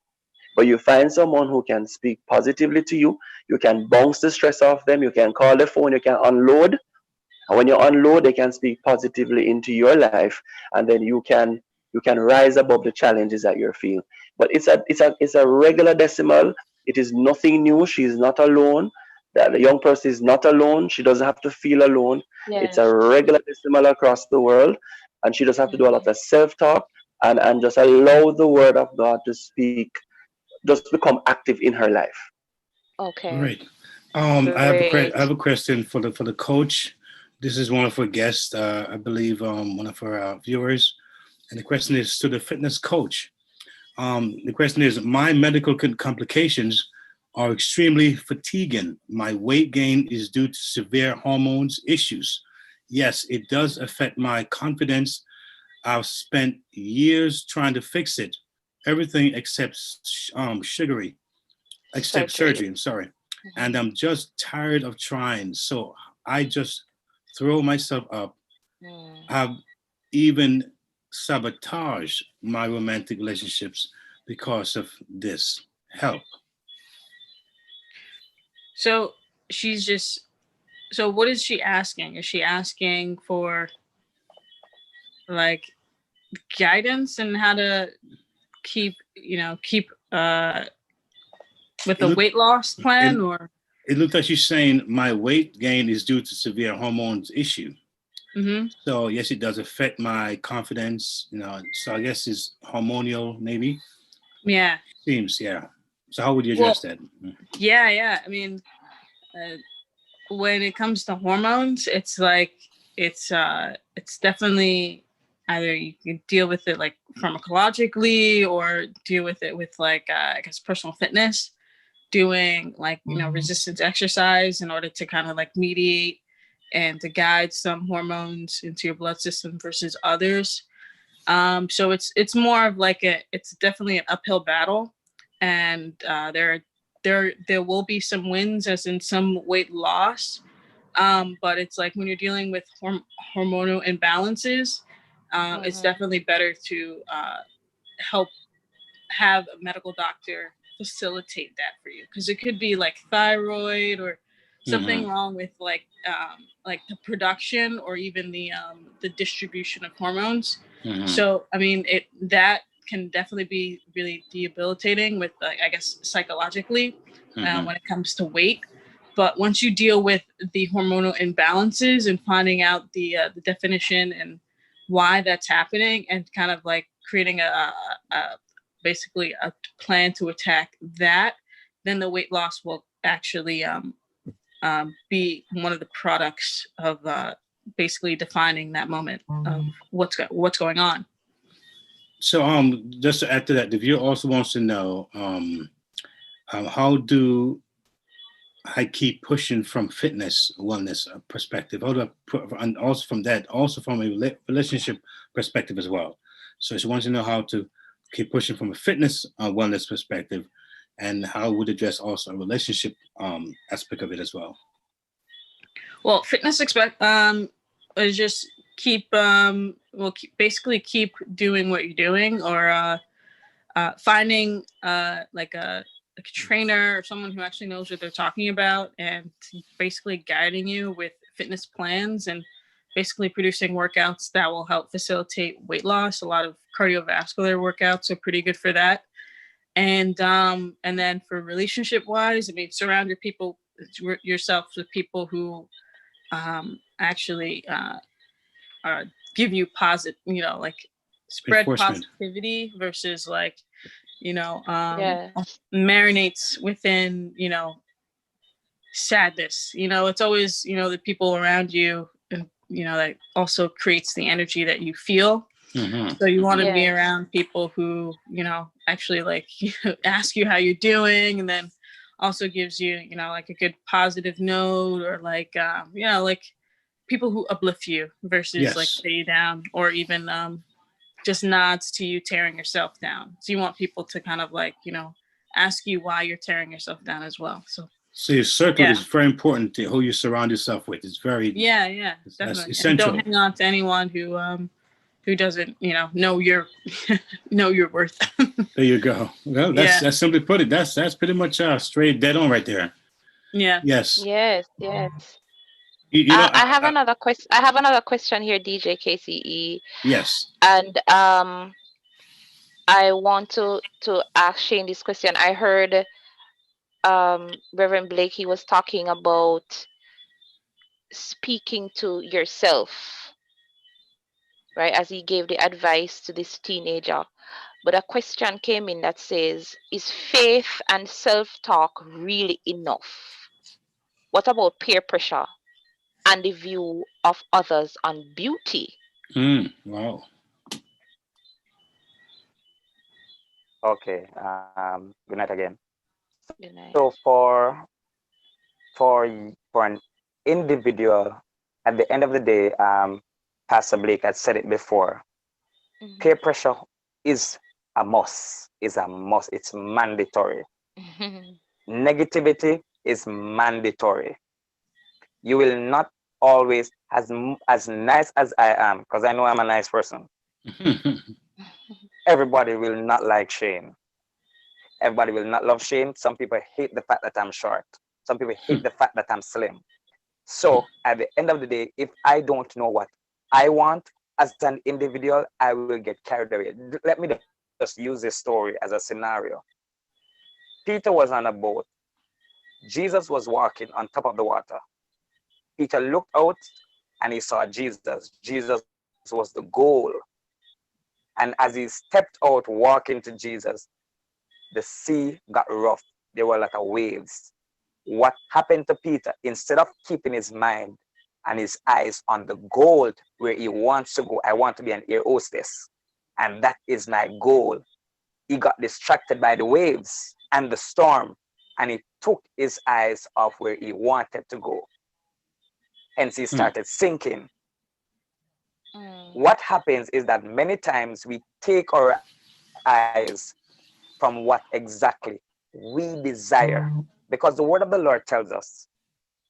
But you find someone who can speak positively to you, you can bounce the stress off them, you can call the phone, you can unload. And when you unload, they can speak positively into your life, and then you can rise above the challenges that you're feeling. But it's a regular decimal. It is nothing new. She's not alone. that the young person is not alone. She doesn't have to feel alone. It's a Yes. regular decimal across the world, and she just have to do a lot of self-talk and just allow the word of God to speak, just become active in her life. Okay. Great. I have a question for the coach. This is one of our guests, I believe, one of our viewers, and the question is to the fitness coach. The question is: my medical complications are extremely fatiguing. My weight gain is due to severe hormones issues. Yes, it does affect my confidence. I've spent years trying to fix it. Everything except surgery. I'm sorry. And I'm just tired of trying. So I just throw myself up. I've even sabotaged my romantic relationships because of this. Help. So so what is she asking? Is she asking for like guidance and how to keep with a weight loss plan? Or it looks like she's saying my weight gain is due to severe hormones issue. Mm-hmm. So yes, it does affect my confidence, so I guess it's hormonal maybe. Yeah. Seems, yeah. So how would you address that? Yeah. I mean, when it comes to hormones, it's like it's definitely either you can deal with it like pharmacologically or deal with it with like I guess personal fitness, doing like resistance exercise in order to kind of like mediate and to guide some hormones into your blood system versus others. So it's more of like it's definitely an uphill battle, and there will be some wins as in some weight loss. But it's like when you're dealing with hormonal imbalances, it's definitely better to help have a medical doctor facilitate that for you, because it could be like thyroid or something wrong with like the production or even the distribution of hormones. So I mean that can definitely be really debilitating with I guess psychologically when it comes to weight. But once you deal with the hormonal imbalances and finding out the definition and why that's happening, and kind of like creating basically a plan to attack that, then the weight loss will actually be one of the products of basically defining that moment of what's going on. So just to add to that, the viewer also wants to know how do I keep pushing from fitness wellness perspective? How do I put, and also from that, also from a relationship perspective as well. So she wants to know how to keep pushing from a fitness wellness perspective, and how would address also a relationship aspect of it as well. Well, fitness is just keep basically keep doing what you're doing, or finding like a trainer or someone who actually knows what they're talking about, and basically guiding you with fitness plans and basically producing workouts that will help facilitate weight loss. A lot of cardiovascular workouts are pretty good for that. And then for relationship wise, I mean, surround yourself with people who actually give you positive, like spread positivity versus like marinates within sadness. It's always the people around you, and that also creates the energy that you feel. So you want to be around people who actually like ask you how you're doing, and then also gives you like a good positive note, or like like people who uplift you versus like tear you down, or even just nods to you tearing yourself down. So you want people to kind of like ask you why you're tearing yourself down as well. So your circle is very important to who you surround yourself with. It's very definitely essential. And don't hang on to anyone who doesn't know your know your worth. There you go. Well, that's simply put it. That's pretty much straight dead on right there. Yeah. Yes. I have another question. I have another question here, DJ KCE. Yes. And I want to ask Shane this question. I heard Reverend Blake, he was talking about speaking to yourself, right? As he gave the advice to this teenager. But a question came in that says, is faith and self-talk really enough? What about peer pressure and the view of others on beauty? Wow. Okay. Good night again. Good night. So for an individual, at the end of the day, Pastor Blake had said it before. Peer pressure is a must. Is a must. It's mandatory. Negativity is mandatory. You will not always, as nice as I am, because I know I'm a nice person. Everybody will not like Shane. Everybody will not love Shane. Some people hate the fact that I'm short. Some people hate the fact that I'm slim. So at the end of the day, if I don't know what I want as an individual, I will get carried away. Let me just use this story as a scenario. Peter was on a boat. Jesus was walking on top of the water. Peter looked out and he saw Jesus. Jesus was the goal. And as he stepped out walking to Jesus, the sea got rough. There were a lot of waves. What happened to Peter? Instead of keeping his mind and his eyes on the goal where he wants to go, I want to be an air hostess, and that is my goal. He got distracted by the waves and the storm, and he took his eyes off where he wanted to go. Hence, he started sinking. What happens is that many times we take our eyes from what exactly we desire, because the word of the Lord tells us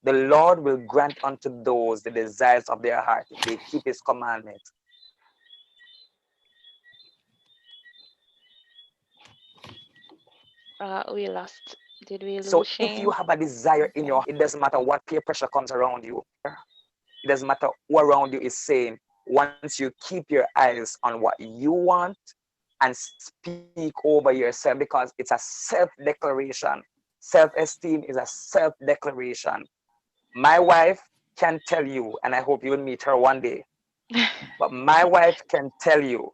the Lord will grant unto those the desires of their heart if they keep his commandments. We lost. Did we lose So Shane? if you have a desire in your heart, it doesn't matter what peer pressure comes around you. It doesn't matter who around you is saying. Once you keep your eyes on what you want and speak over yourself, because it's a self-declaration. Self-esteem is a self-declaration. My wife can tell you, and I hope you'll meet her one day, but my wife can tell you,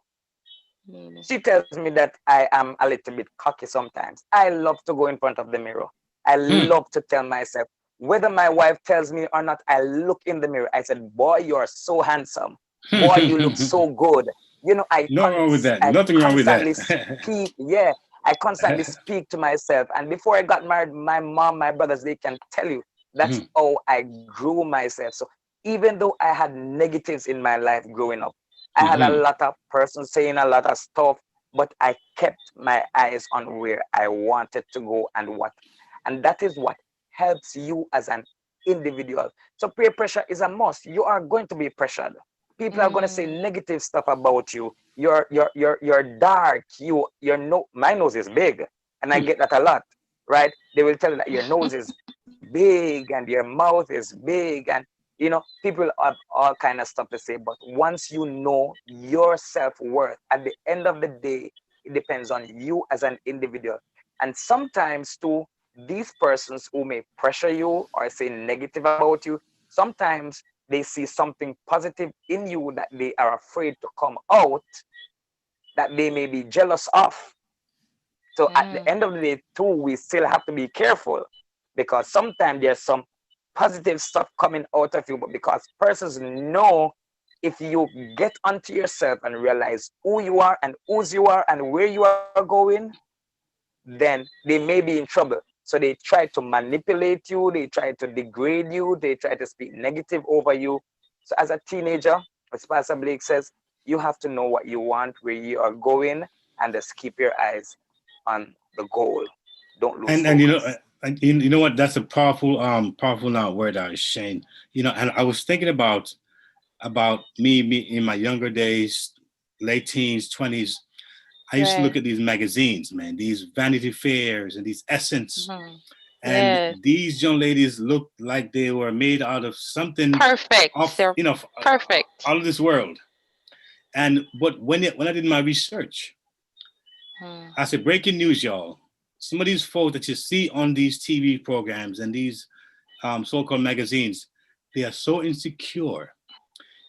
she tells me that I am a little bit cocky sometimes. I love to go in front of the mirror. I love to tell myself, whether my wife tells me or not, I look in the mirror. I said, boy, you're so handsome. Boy, you look so good. You know, I constantly speak. Yeah, I constantly speak to myself. And before I got married, my mom, my brothers, they can tell you that's how I grew myself. So even though I had negatives in my life growing up, I had a lot of persons saying a lot of stuff, but I kept my eyes on where I wanted to go and that is what helps you as an individual. So peer pressure is a must. You are going to be pressured. People are going to say negative stuff about you. You're dark. My nose is big, and I get that a lot, right? They will tell you that your nose is big and your mouth is big, and people have all kind of stuff to say. But once you know your self-worth, at the end of the day, it depends on you as an individual. And sometimes too, these persons who may pressure you or say negative about you, sometimes they see something positive in you that they are afraid to come out, that they may be jealous of. So at the end of the day too, we still have to be careful, because sometimes there's some positive stuff coming out of you, but because persons know, if you get onto yourself and realize who you are and whose you are and where you are going, then they may be in trouble. So they try to manipulate you, they try to degrade you, they try to speak negative over you. So as a teenager, as Pastor Blake says, you have to know what you want, where you are going, and just keep your eyes on the goal. Don't lose focus. And you know what? That's a powerful now word, Shane. And I was thinking about me in my younger days, late teens, 20s. I used to look at these magazines, man, these Vanity Fairs and these Essence. And these young ladies looked like they were made out of something perfect, perfect, out of this world. But when I did my research, I said, breaking news, y'all. some of these folks that you see on these TV programs and these so-called magazines, they are so insecure.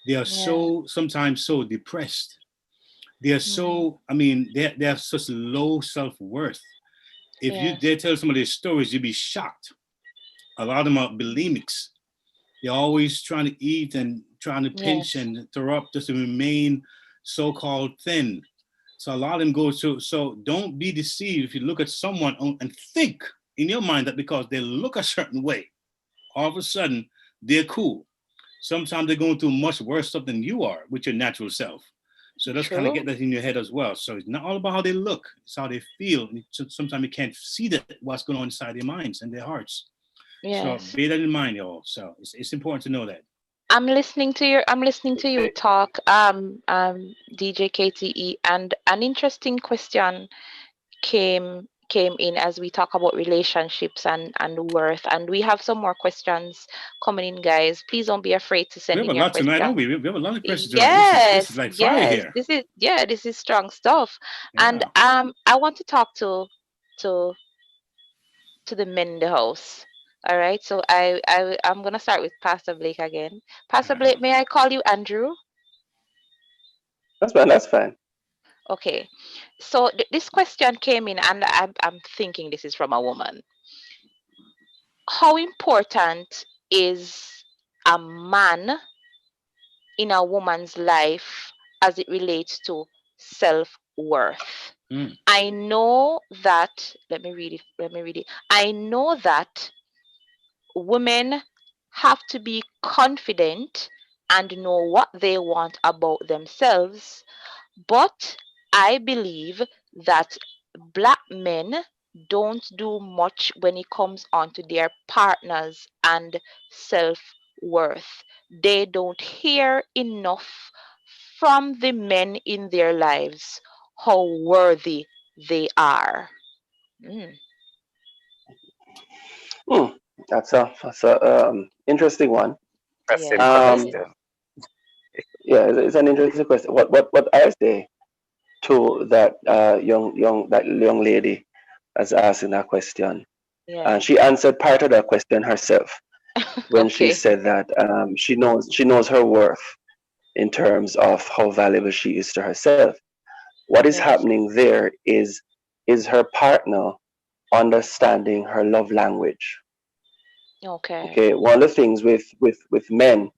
They are so sometimes so depressed. They are so, I mean, they have such low self-worth. If you dare tell some of their stories, you'd be shocked. A lot of them are bulimics. They're always trying to eat and trying to pinch and throw up just to remain so-called thin. So a lot of them go through. So don't be deceived if you look at someone and think in your mind that because they look a certain way, all of a sudden they're cool. Sometimes they're going through much worse stuff than you are with your natural self. So let's kind of get that in your head as well. So it's not all about how they look, it's how they feel. Sometimes you can't see that what's going on inside their minds and their hearts. So bear that in mind, y'all. So it's important to know that. I'm listening to you talk, DJ KTE, and an interesting question came in as we talk about relationships and worth, and we have some more questions coming in, guys. Please don't be afraid to send in your questions. Tonight, don't we? We have a lot of questions. Yes, this is like fire here. This is strong stuff. And I want to talk to the men in the house. All right, so I'm gonna start with Pastor Blake again. Pastor Blake, may I call you Andrew? That's fine. That's fine. Okay, so this question came in, and I'm thinking this is from a woman. How important is a man in a woman's life as it relates to self-worth? I know that. Let me read it. I know that women have to be confident and know what they want about themselves, but I believe that Black men don't do much when it comes on to their partners and self-worth. They don't hear enough from the men in their lives how worthy they are. That's a interesting one. Yeah, it's an interesting question. What I say to that young lady that's asking that question, and she answered part of that question herself when she said that she knows her worth in terms of how valuable she is to herself. What is happening there is her partner understanding her love language. Okay. One of the things with men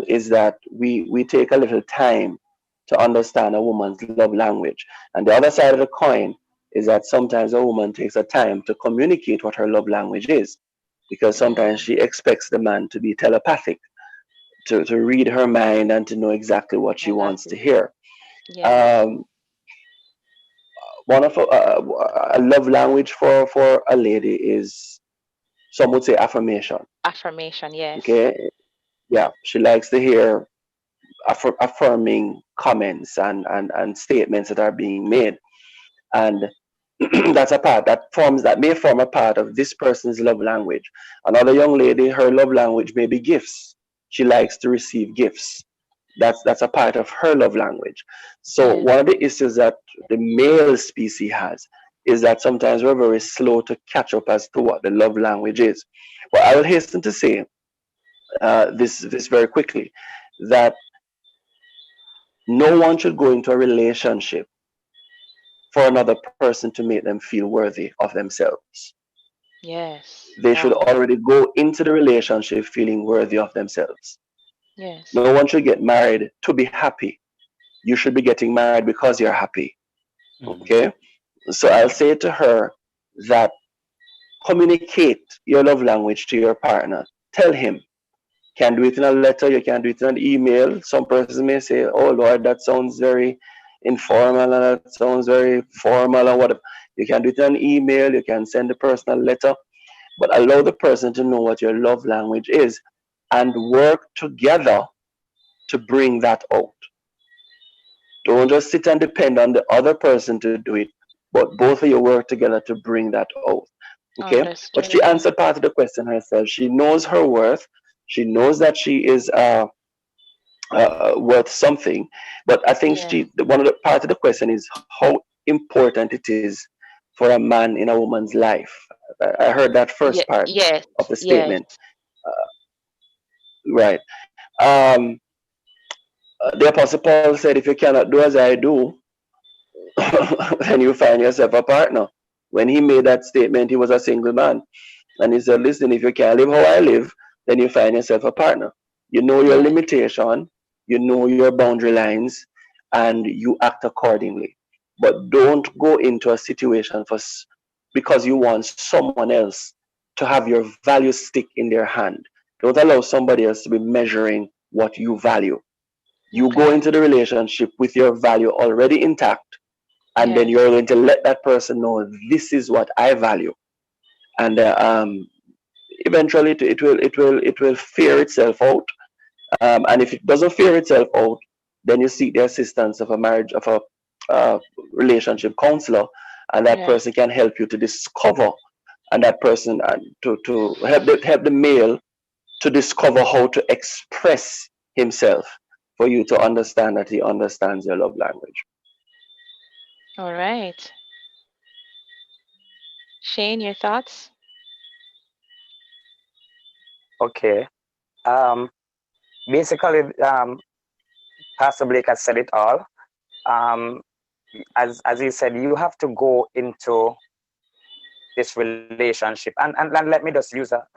is that we take a little time to understand a woman's love language, and the other side of the coin is that sometimes a woman takes a time to communicate what her love language is, because sometimes she expects the man to be telepathic, to read her mind and to know exactly what she wants to hear. One of a love language for a lady is, some would say, affirmation. Affirmation, yes. Okay. Yeah, she likes to hear affirming comments and statements that are being made, and that's a part that may form a part of this person's love language. Another young lady, her love language may be gifts. She likes to receive gifts. That's a part of her love language. So one of the issues that the male species has is that sometimes we're very slow to catch up as to what the love language is. But I will hasten to say this very quickly, that no one should go into a relationship for another person to make them feel worthy of themselves. Yes. They should already go into the relationship feeling worthy of themselves. Yes. No one should get married to be happy. You should be getting married because you're happy. Okay? So I'll say to her that communicate your love language to your partner. Tell him. You can do it in a letter, you can do it in an email. Some persons may say, oh Lord, that sounds very informal and that sounds very formal and whatever. You can do it in an email, you can send a personal letter, but allow the person to know what your love language is and work together to bring that out. Don't just sit and depend on the other person to do it, but both of you work together to bring that out. Okay? But she answered part of the question herself. She knows her worth. She knows that she is worth something. But I think one of the part of the question is how important it is for a man in a woman's life. I heard that first part Yes, of the yes. statement. Right. Um, the Apostle Paul said, if you cannot do as I do, then you find yourself a partner. When he made that statement, he was a single man. And he said, listen, if you can't live how I live, then you find yourself a partner. You know your limitation, you know your boundary lines, and you act accordingly. But don't go into a situation because you want someone else to have your value stick in their hand. Don't allow somebody else to be measuring what you value. You go into the relationship with your value already intact, and then you're going to let that person know this is what I value. And eventually it will fear itself out, and if it doesn't fear itself out, then you seek the assistance of a marriage of a relationship counselor, and that person can help you to discover, and that person to help the male to discover how to express himself for you to understand that he understands your love language. All right. Shane, your thoughts? Okay. Basically, Pastor Blake has said it all. As he said, you have to go into this relationship, and let me just use a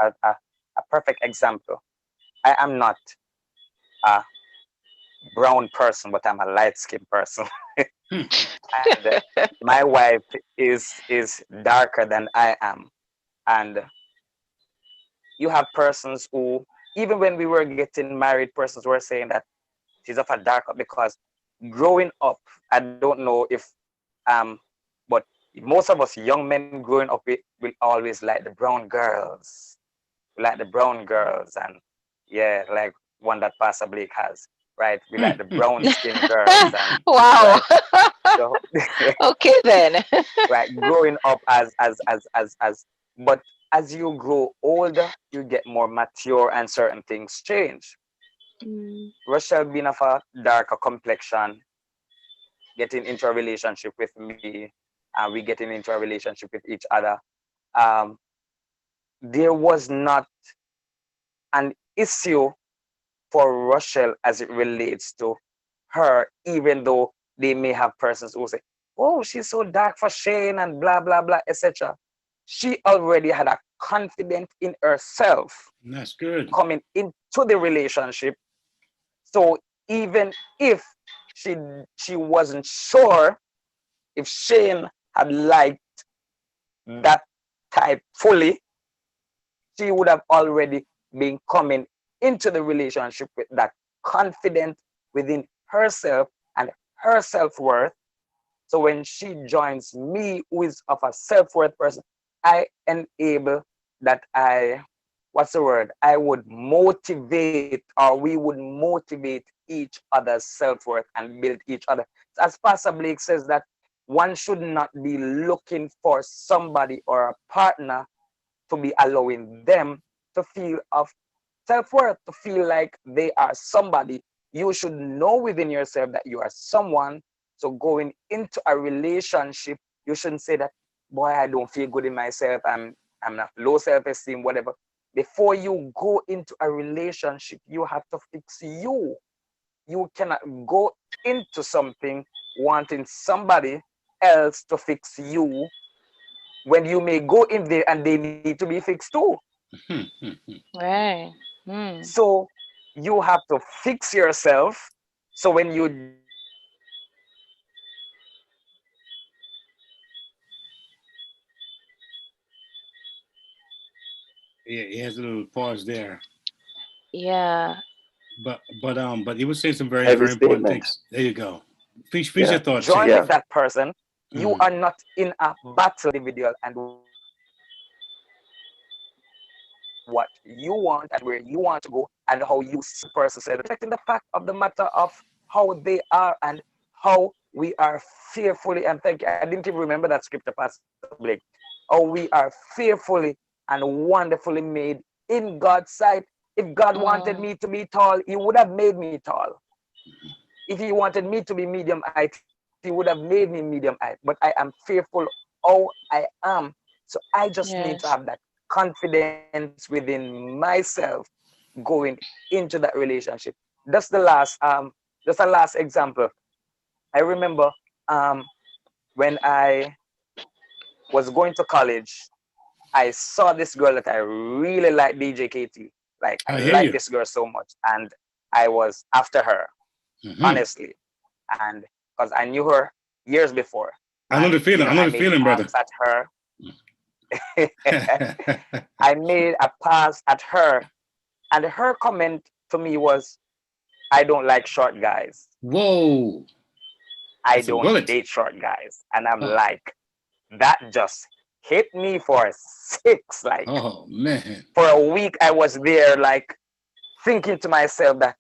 perfect example. I am not a brown person, but I'm a light-skinned person. And my wife is darker than I am. And you have persons who, even when we were getting married, persons were saying that she's of a darker, because growing up, I don't know if but most of us young men growing up, we will always like the brown girls. We like the brown girls, and yeah, like one that Pastor Blake has, right? We like the brown skin girls, and wow. Right? So, okay then. right, growing up but as you grow older, you get more mature, and certain things change. Rochelle being of a darker complexion, getting into a relationship with me, and we getting into a relationship with each other. There was not an issue for Rochelle as it relates to her, even though they may have persons who say, oh, she's so dark for Shane and blah, blah, blah, etc. She already had a confidence in herself. That's good. Coming into the relationship. So even if she wasn't sure if Shane had liked that type fully, she would have already been coming into the relationship with that confidence within herself and her self-worth. So when she joins me, who is of a self-worth person, I enable that I would motivate, or we would motivate each other's self-worth and build each other. As Pastor Blake says, that one should not be looking for somebody or a partner to be allowing them to feel of self-worth, to feel like they are somebody. You should know within yourself that you are someone. So going into a relationship, you shouldn't say that, boy, I don't feel good in myself, I'm not low self-esteem, whatever. Before you go into a relationship, you have to fix you. You cannot go into something wanting somebody else to fix you, when you may go in there and they need to be fixed too. Right. So you have to fix yourself. So when you Yeah, he has a little pause there. Yeah. But he was saying some very, Heavy very important statement. things. There you go. Finish your thoughts. join Shane. with that person, you are not in a battle individual, and what you want and where you want to go and how you see the person said, respecting the fact of the matter of how they are and how we are fearfully, and thank you, I didn't even remember that scripture, Pastor Blake, how we are fearfully and wonderfully made in God's sight. If God wanted me to be tall, he would have made me tall. If he wanted me to be medium height, he would have made me medium height. But I am fearful how I am. So I just need to have that confidence within myself going into that relationship. That's the last that's the last example. I remember when I was going to college, I saw this girl that I really like, DJ KT. Like I like this girl so much, and I was after her, honestly, and because I knew her years before. I know the feeling. I know the feeling, brother. At her. I made a pass at her, and her comment to me was, "I don't like short guys." Whoa! I don't date short guys, and I'm like, that just hit me for 6. Like, oh man! For a week, I was there, like, thinking to myself that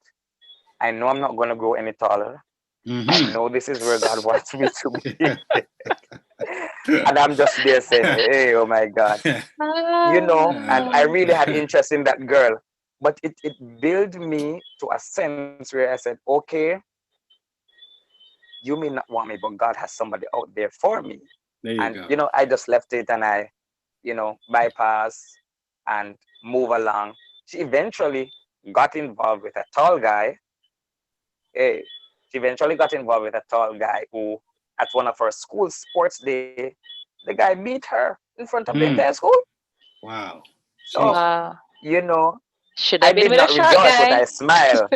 I know I'm not gonna grow any taller. I know this is where God wants me to be. And I'm just there saying, hey, oh my God. You know, and I really had interest in that girl. But it built me to a sense where I said, okay, you may not want me, but God has somebody out there for me. You know, I just left it and I, you know, bypass and move along. She eventually got involved with a tall guy. Hey, she eventually got involved with a tall guy who, at one of her school sports day, the guy beat her in front of the entire school. Wow. So, you know, should I did not rejoice, but I smile.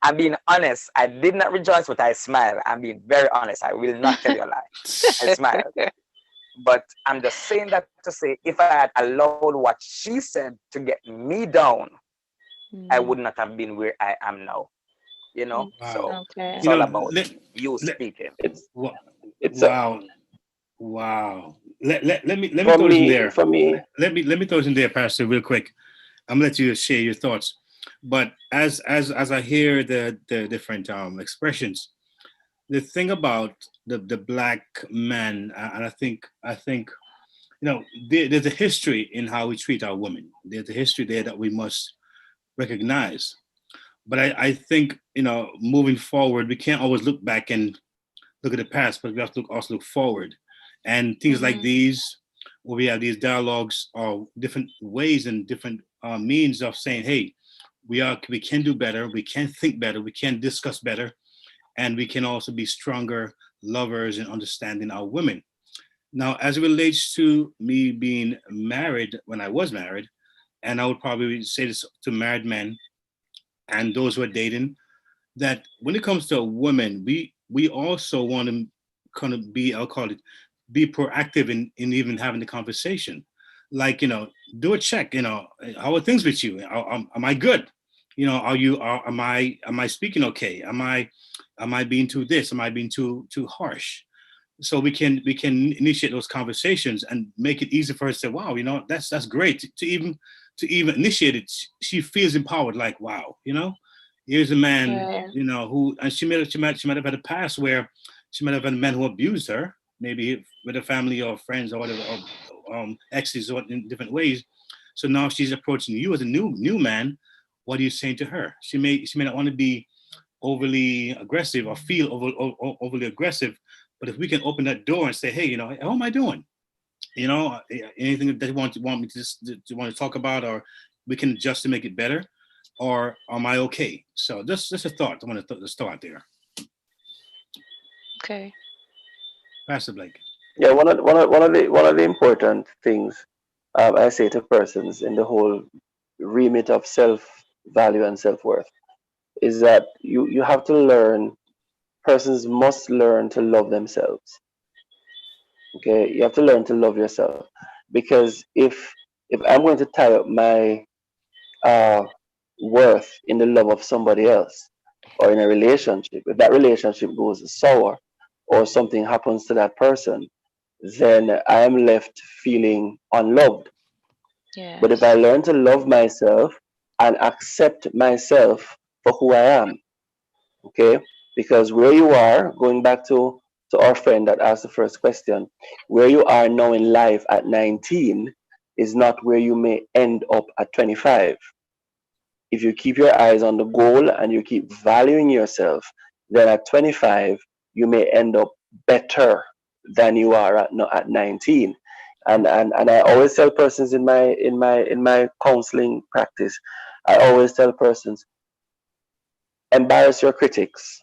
I'm being honest. I did not rejoice, but I smile. I'm being very honest. I will not tell you a lie. I smile. But I'm just saying that to say, if I had allowed what she said to get me down, I would not have been where I am now. You know, so it's all about you speaking. Wow. Let me throw this in there. For me, let me throw this in there, Pastor, real quick. I'm gonna let you share your thoughts. But as I hear the different expressions, the thing about the black man, and I think you know, there's a history in how we treat our women. There's a history there that we must recognize. But I think, you know, moving forward, we can't always look back and look at the past, but we have to also look forward. And things like these, where we have these dialogues, are different ways and different means of saying, hey, we can do better, we can think better, we can discuss better, and we can also be stronger lovers and understanding our women. Now, as it relates to me being married, when I was married, and I would probably say this to married men and those who are dating, that when it comes to women, we also want to kind of be, I'll call it, be proactive in even having the conversation. Like, you know, do a check, you know, how are things with you? Am I good? You know, am I speaking okay? Am I being too this? Am I being too harsh? So we can initiate those conversations and make it easy for her to say, wow, you know, that's great to even initiate it. She feels empowered, like, wow, you know, here's a man, you know, who, and she might have had a past where she might have had a man who abused her, maybe with a family or friends or whatever, or exes, or in different ways. So now she's approaching you as a new man. What are you saying to her? She may not want to be overly aggressive or feel overly aggressive, but if we can open that door and say, hey, you know, how am I doing? You know, anything that you want me to talk about, or we can adjust to make it better, or am I okay? So just a thought I want to throw out there. Okay. Pastor Blake. Yeah, one of the important things I say to persons in the whole remit of self-value and self-worth is that you have to learn, persons must learn to love themselves. Okay, you have to learn to love yourself, because if I'm going to tie up my worth in the love of somebody else, or in a relationship, if that relationship goes sour or something happens to that person, then I am left feeling unloved. Yes. But if I learn to love myself and accept myself for who I am, okay, because where you are, going back to our friend that asked the first question, where you are now in life at 19 is not where you may end up at 25. If you keep your eyes on the goal and you keep valuing yourself, then at 25, you may end up better than you are at 19. And I always tell persons in my counseling practice, I always tell persons, embarrass your critics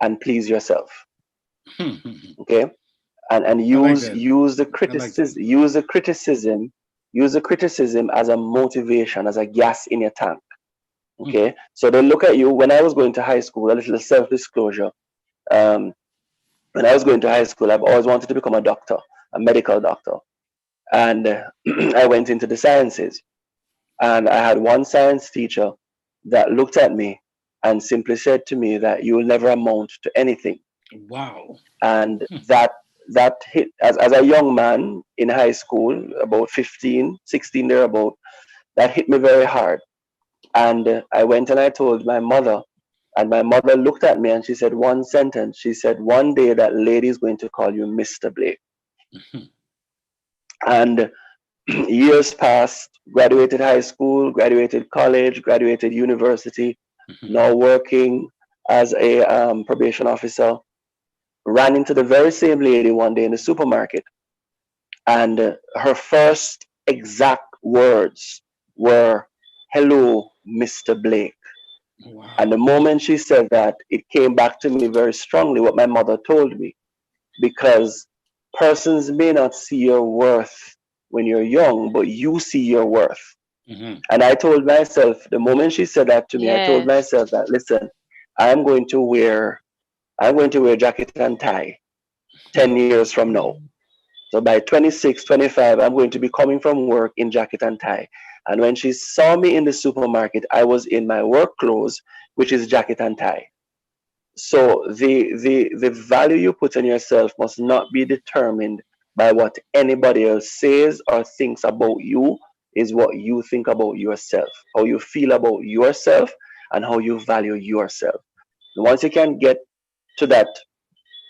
and please yourself. Okay? And use the criticism as a motivation, as a gas in your tank. Okay? So they look at you. When I was going to high school, a little self-disclosure, when I was going to high school, I've always wanted to become a doctor, a medical doctor. And I went into the sciences. And I had one science teacher that looked at me and simply said to me that you will never amount to anything. Wow. And that hit, as a young man in high school, about 15, 16 thereabout, that hit me very hard. And I went and I told my mother, and my mother looked at me and she said one sentence. She said, one day that lady is going to call you Mr. Blake. And years passed, graduated high school, graduated college, graduated university, now working as a probation officer. Ran into the very same lady one day in the supermarket. And her first exact words were, hello, Mr. Blake. Wow. And the moment she said that, it came back to me very strongly what my mother told me. Because persons may not see your worth when you're young, but you see your worth. And I told myself, the moment she said that to me, I told myself that, listen, I'm going to wear jacket and tie 10 years from now. So by 26, 25, I'm going to be coming from work in jacket and tie. And when she saw me in the supermarket, I was in my work clothes, which is jacket and tie. So the value you put in yourself must not be determined by what anybody else says or thinks about you. Is what you think about yourself, how you feel about yourself, and how you value yourself. Once you can get to that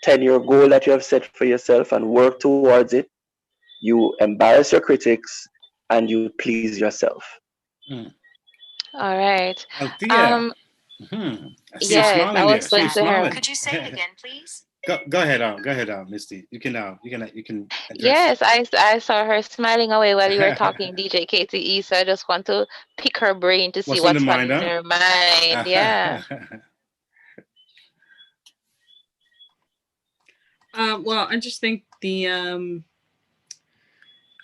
10-year goal that you have set for yourself and work towards it, you embarrass your critics and you please yourself. All right. Althea. Yes, I was going to her. Could you say it again, please? Go ahead, Misty. You can address. Yes, I saw her smiling away while you were talking, DJ KTE. So I just want to pick her brain to see what's on her mind. Yeah. Well, I just think there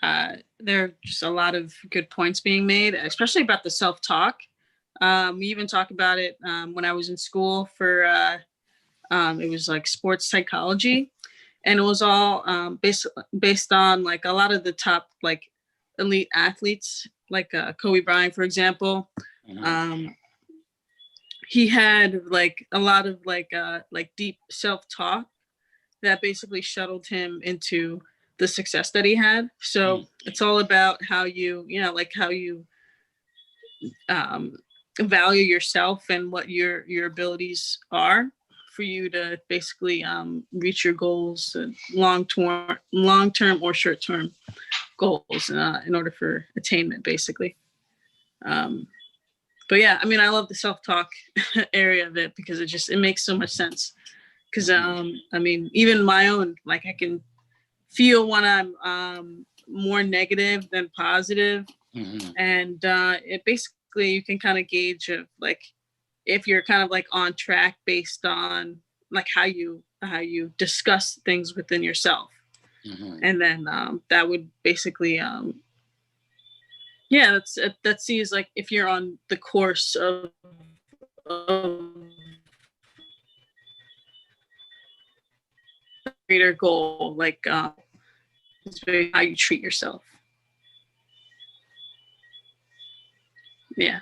are just a lot of good points being made, especially about the self-talk. We even talked about it when I was in school for it was like sports psychology, and it was all based on like a lot of the top like elite athletes, like Kobe Bryant, for example. He had like a lot of like deep self-talk that basically shuttled him into the success that he had. So it's all about how you value yourself and what your abilities are for you to basically reach your goals, long-term or short-term goals in order for attainment, basically. But yeah, I mean, I love the self-talk area of it because it makes so much sense. Because I mean, even my own, like I can feel when I'm more negative than positive, and it basically you can kind of gauge of like if you're kind of like on track based on like how you discuss things within yourself, and then that would basically that sees like if you're on the course of greater goal, like it's very how you treat yourself. Yeah.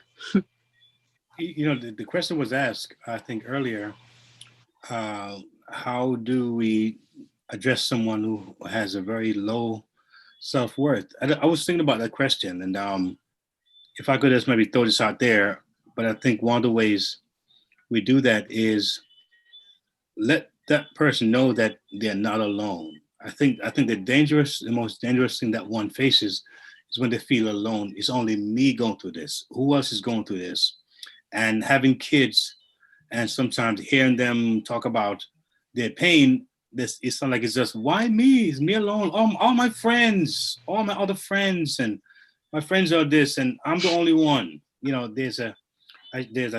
You know, the question was asked, I think earlier, how do we address someone who has a very low self-worth? I was thinking about that question, and if I could just maybe throw this out there, but I think one of the ways we do that is let that person know that they're not alone. I think the most dangerous thing that one faces is when they feel alone. It's only me going through this. Who else is going through this? And having kids and sometimes hearing them talk about their pain this, it sounds like it's just, why me? It's me alone. All my friends, all my other friends, and my friends are this, and I'm the only one. You know, there's a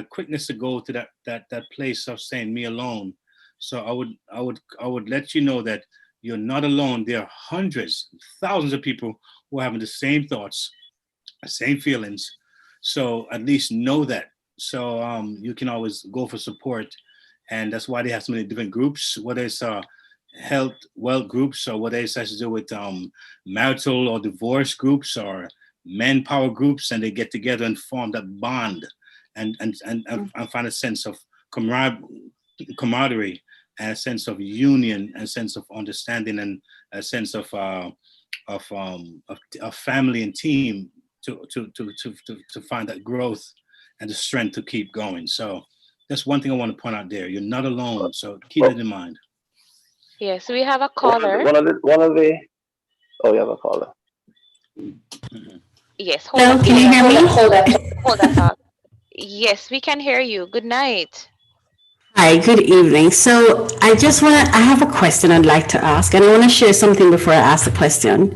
quickness to go to that place of saying me alone. So I would let you know that you're not alone. There are hundreds, thousands of people who are having the same thoughts, the same feelings. So at least know that. So you can always go for support. And that's why they have so many different groups, whether it's health, wealth groups, or whether it's has to do with marital or divorce groups or manpower groups, and they get together and form that bond and find a sense of camaraderie and a sense of union and a sense of understanding and a sense of family and team to find that growth and the strength to keep going. So that's one thing I want to point out there. You're not alone, so keep it in mind. Yes, we have a caller. One of the. Oh, you have a caller. Yes, hold on. Can you hear me? Hold on. Yes, we can hear you. Good night. Hi, good evening. So I have a question I'd like to ask, and I want to share something before I ask the question.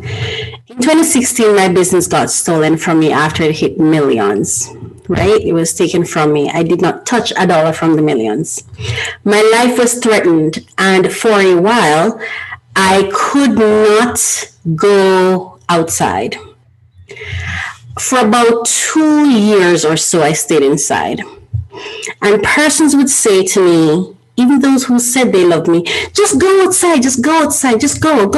In 2016, my business got stolen from me after it hit millions, right? It was taken from me. I did not touch a dollar from the millions. My life was threatened, and for a while, I could not go outside. For about 2 years or so, I stayed inside. And persons would say to me, even those who said they loved me, just go outside, just go outside, just go.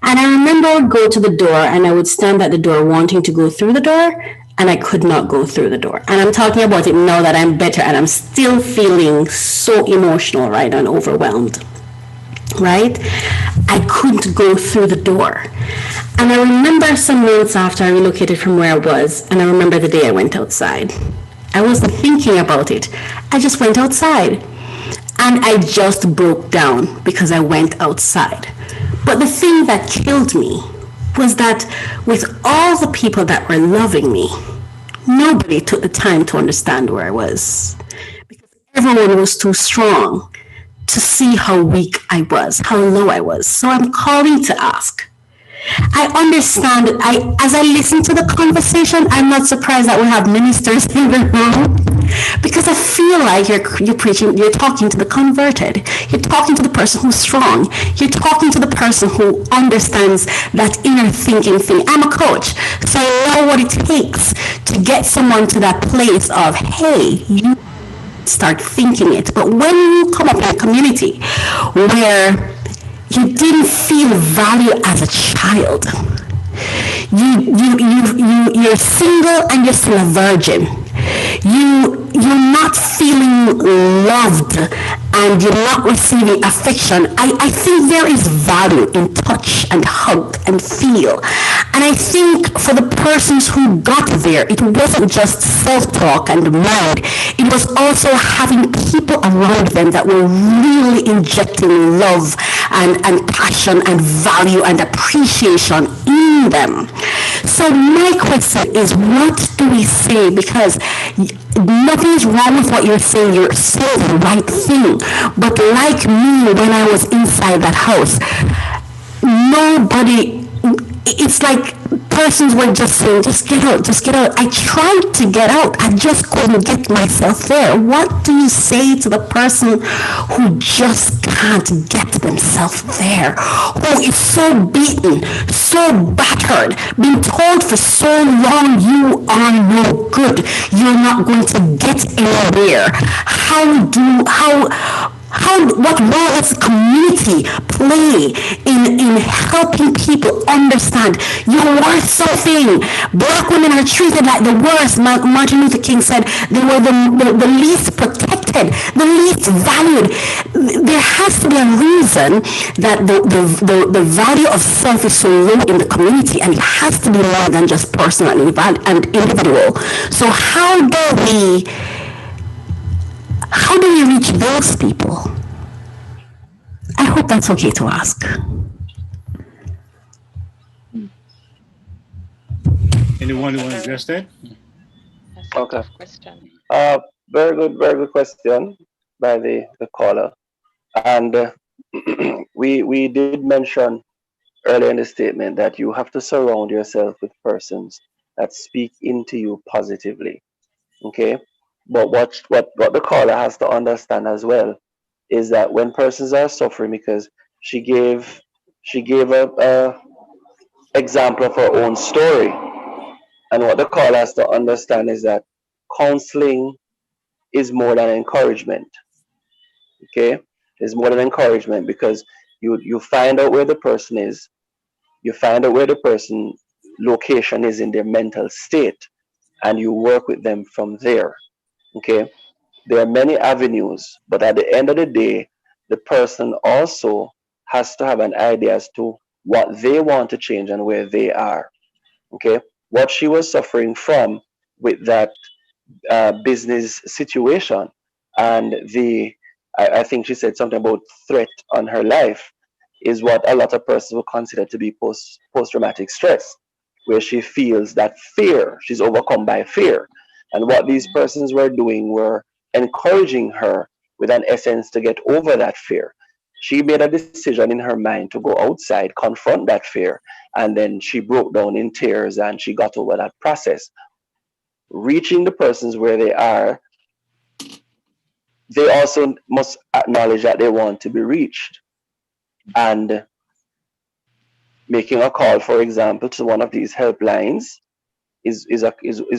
And I remember I would go to the door and I would stand at the door wanting to go through the door, and I could not go through the door. And I'm talking about it now that I'm better, and I'm still feeling so emotional, right, and overwhelmed, right? I couldn't go through the door. And I remember some months after I relocated from where I was, and I remember the day I went outside. I wasn't thinking about it. I just went outside. And I just broke down because I went outside. But the thing that killed me was that with all the people that were loving me, nobody took the time to understand where I was. Because everyone was too strong to see how weak I was, how low I was. So I'm calling to ask. I understand, as I listen to the conversation, I'm not surprised that we have ministers in the room, because I feel like you're preaching, you're talking to the converted, you're talking to the person who's strong, you're talking to the person who understands that inner thinking thing. I'm a coach, so I know what it takes to get someone to that place of, hey, you start thinking it. But when you come up in a community where you didn't feel value as a child, you're single and you're still a virgin, you're not feeling loved and you're not receiving affection, I think there is value in touch and hug and feel. And I think for the persons who got there, it wasn't just self-talk and mind, it was also having people around them that were really injecting love and passion and value and appreciation in them. So my question is, what do we say? Because nothing is wrong with what you're saying. You're saying the right thing. But like me, when I was inside that house, nobody, it's like persons were just saying, just get out, just get out. I tried to get out. I just couldn't get myself there. What do you say to the person who just can't get themselves there? Who is so beaten, so battered, been told for so long, you are no good. You're not going to get anywhere. What role does the community play in helping people understand you're worth something? Black women are treated like the worst. Martin Luther King said they were the least protected, the least valued. There has to be a reason that the value of self is so low in the community, and it has to be more than just personal and individual. So how do we reach those people? I hope that's okay to ask. Anyone who want to address that? Okay. Very good question by the caller. And we did mention earlier in the statement that you have to surround yourself with persons that speak into you positively. Okay, but what the caller has to understand as well is that when persons are suffering, because she gave a example of her own story, and what the caller has to understand is that counseling is more than encouragement. Okay, it's more than encouragement because you find out where the person is, you find out where the person location is in their mental state, and you work with them from there. Okay, there are many avenues, but at the end of the day, the person also has to have an idea as to what they want to change and where they are. Okay, what she was suffering from with that business situation, and I think she said something about threat on her life, is what a lot of persons will consider to be post traumatic stress, where she feels that fear, she's overcome by fear. And what these persons were doing were encouraging her with an essence to get over that fear. She made a decision in her mind to go outside, confront that fear, and then she broke down in tears and she got over that process. Reaching the persons where they are, they also must acknowledge that they want to be reached. And making a call, for example, to one of these helplines is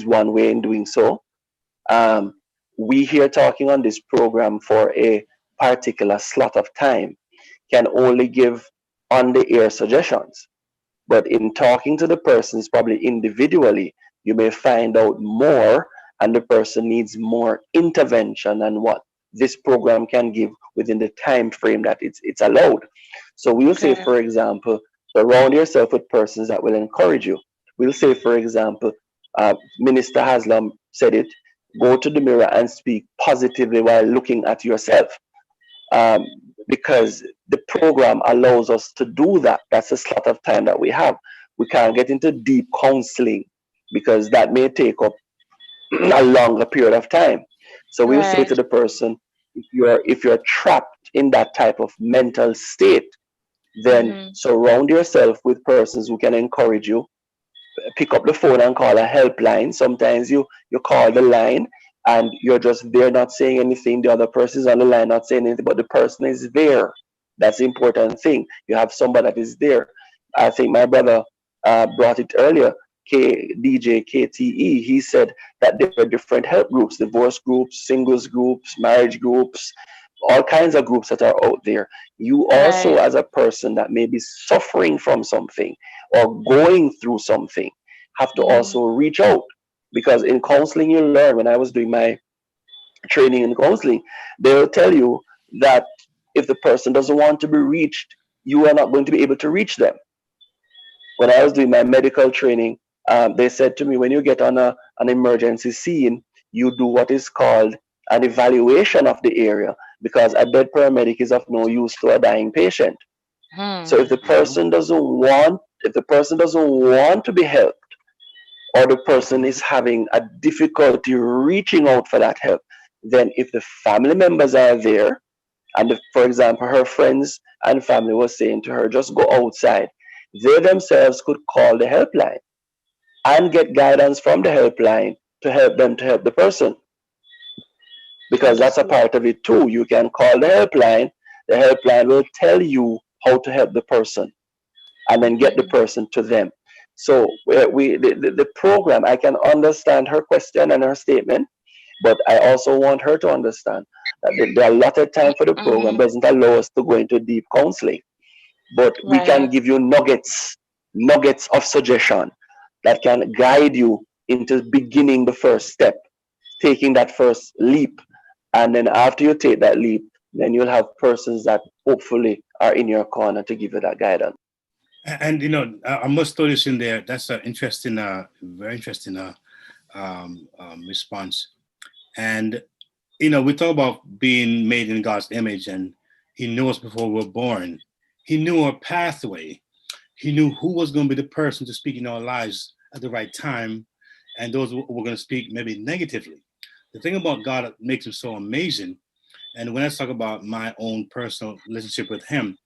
one way in doing so. Um, we here talking on this program for a particular slot of time can only give on the air suggestions. But in talking to the persons, probably individually, you may find out more, and the person needs more intervention than what this program can give within the time frame that it's allowed. So we'll say, Okay. for example, surround yourself with persons that will encourage you. We'll say, for example, Minister Haslam said it: go to the mirror and speak positively while looking at yourself. um, because the program allows us to do that. That's a slot of time that we have. We can't get into deep counseling because that may take up a longer period of time. So we'll say to Right. the person, if you're trapped in that type of mental state, then Mhm. surround yourself with persons who can encourage you. Pick up the phone and call a helpline. Sometimes you call the line and you're just there not saying anything. The other person is on the line not saying anything, but the person is there. That's the important thing. You have somebody that is there. I think my brother brought it earlier. DJ KTE, he said that there are different help groups: divorce groups, singles groups, marriage groups, all kinds of groups that are out there. You also, Right. as a person that may be suffering from something or going through something, have to Mhm. also reach out. Because in counseling, you learn, when I was doing my training in counseling, they'll tell you that if the person doesn't want to be reached, you are not going to be able to reach them. When I was doing my medical training, they said to me, when you get on an emergency scene, you do what is called an evaluation of the area, because a dead paramedic is of no use to a dying patient. So Hmm. if the person doesn't want, if the person doesn't want to be helped, or the person is having a difficulty reaching out for that help, then if the family members are there, and if, for example, her friends and family was saying to her, just go outside, they themselves could call the helpline and get guidance from the helpline to help them to help the person, because that's a Understood. part of it too. You can call the helpline will tell you how to help the person and then get the Mhm. person to them. So the program, I can understand her question and her statement, but I also want her to understand that the allotted time for the program Mhm. doesn't allow us to go into deep counseling, but we can Right. give you nuggets of suggestion that can guide you into beginning the first step, taking that first leap. And then after you take that leap, then you'll have persons that hopefully are in your corner to give you that guidance. And I must throw this in there. That's an interesting, very interesting response. And we talk about being made in God's image, and He knew us before we were born. He knew our pathway. He knew who was going to be the person to speak in our lives at the right time, and those who were going to speak maybe negatively. The thing about God that makes Him so amazing And when I talk about my own personal relationship with him,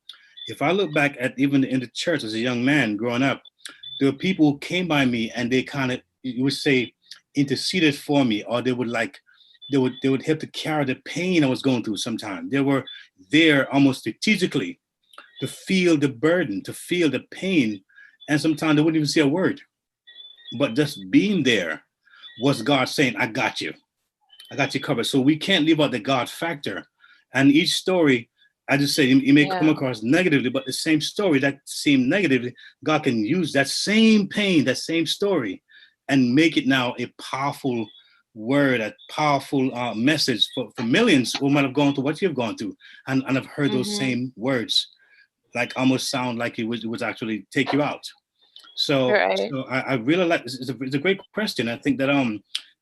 if I look back at even in the church as a young man growing up, there were people who came by me and they kind of, you would say, interceded for me, or they would help to carry the pain I was going through sometimes. They were there almost strategically to feel the burden, to feel the pain. And sometimes they wouldn't even say a word. But just being there was God saying, I got you. I got you covered. So we can't leave out the God factor. And each story, I just say, you may come across negatively, but the same story that seemed negatively, God can use that same pain, that same story, and make it now a powerful word, a powerful message for millions who might have gone through what you've gone through and have heard those same words, like almost sound like it was actually take you out. So, so I really like this. It's a great question. I think that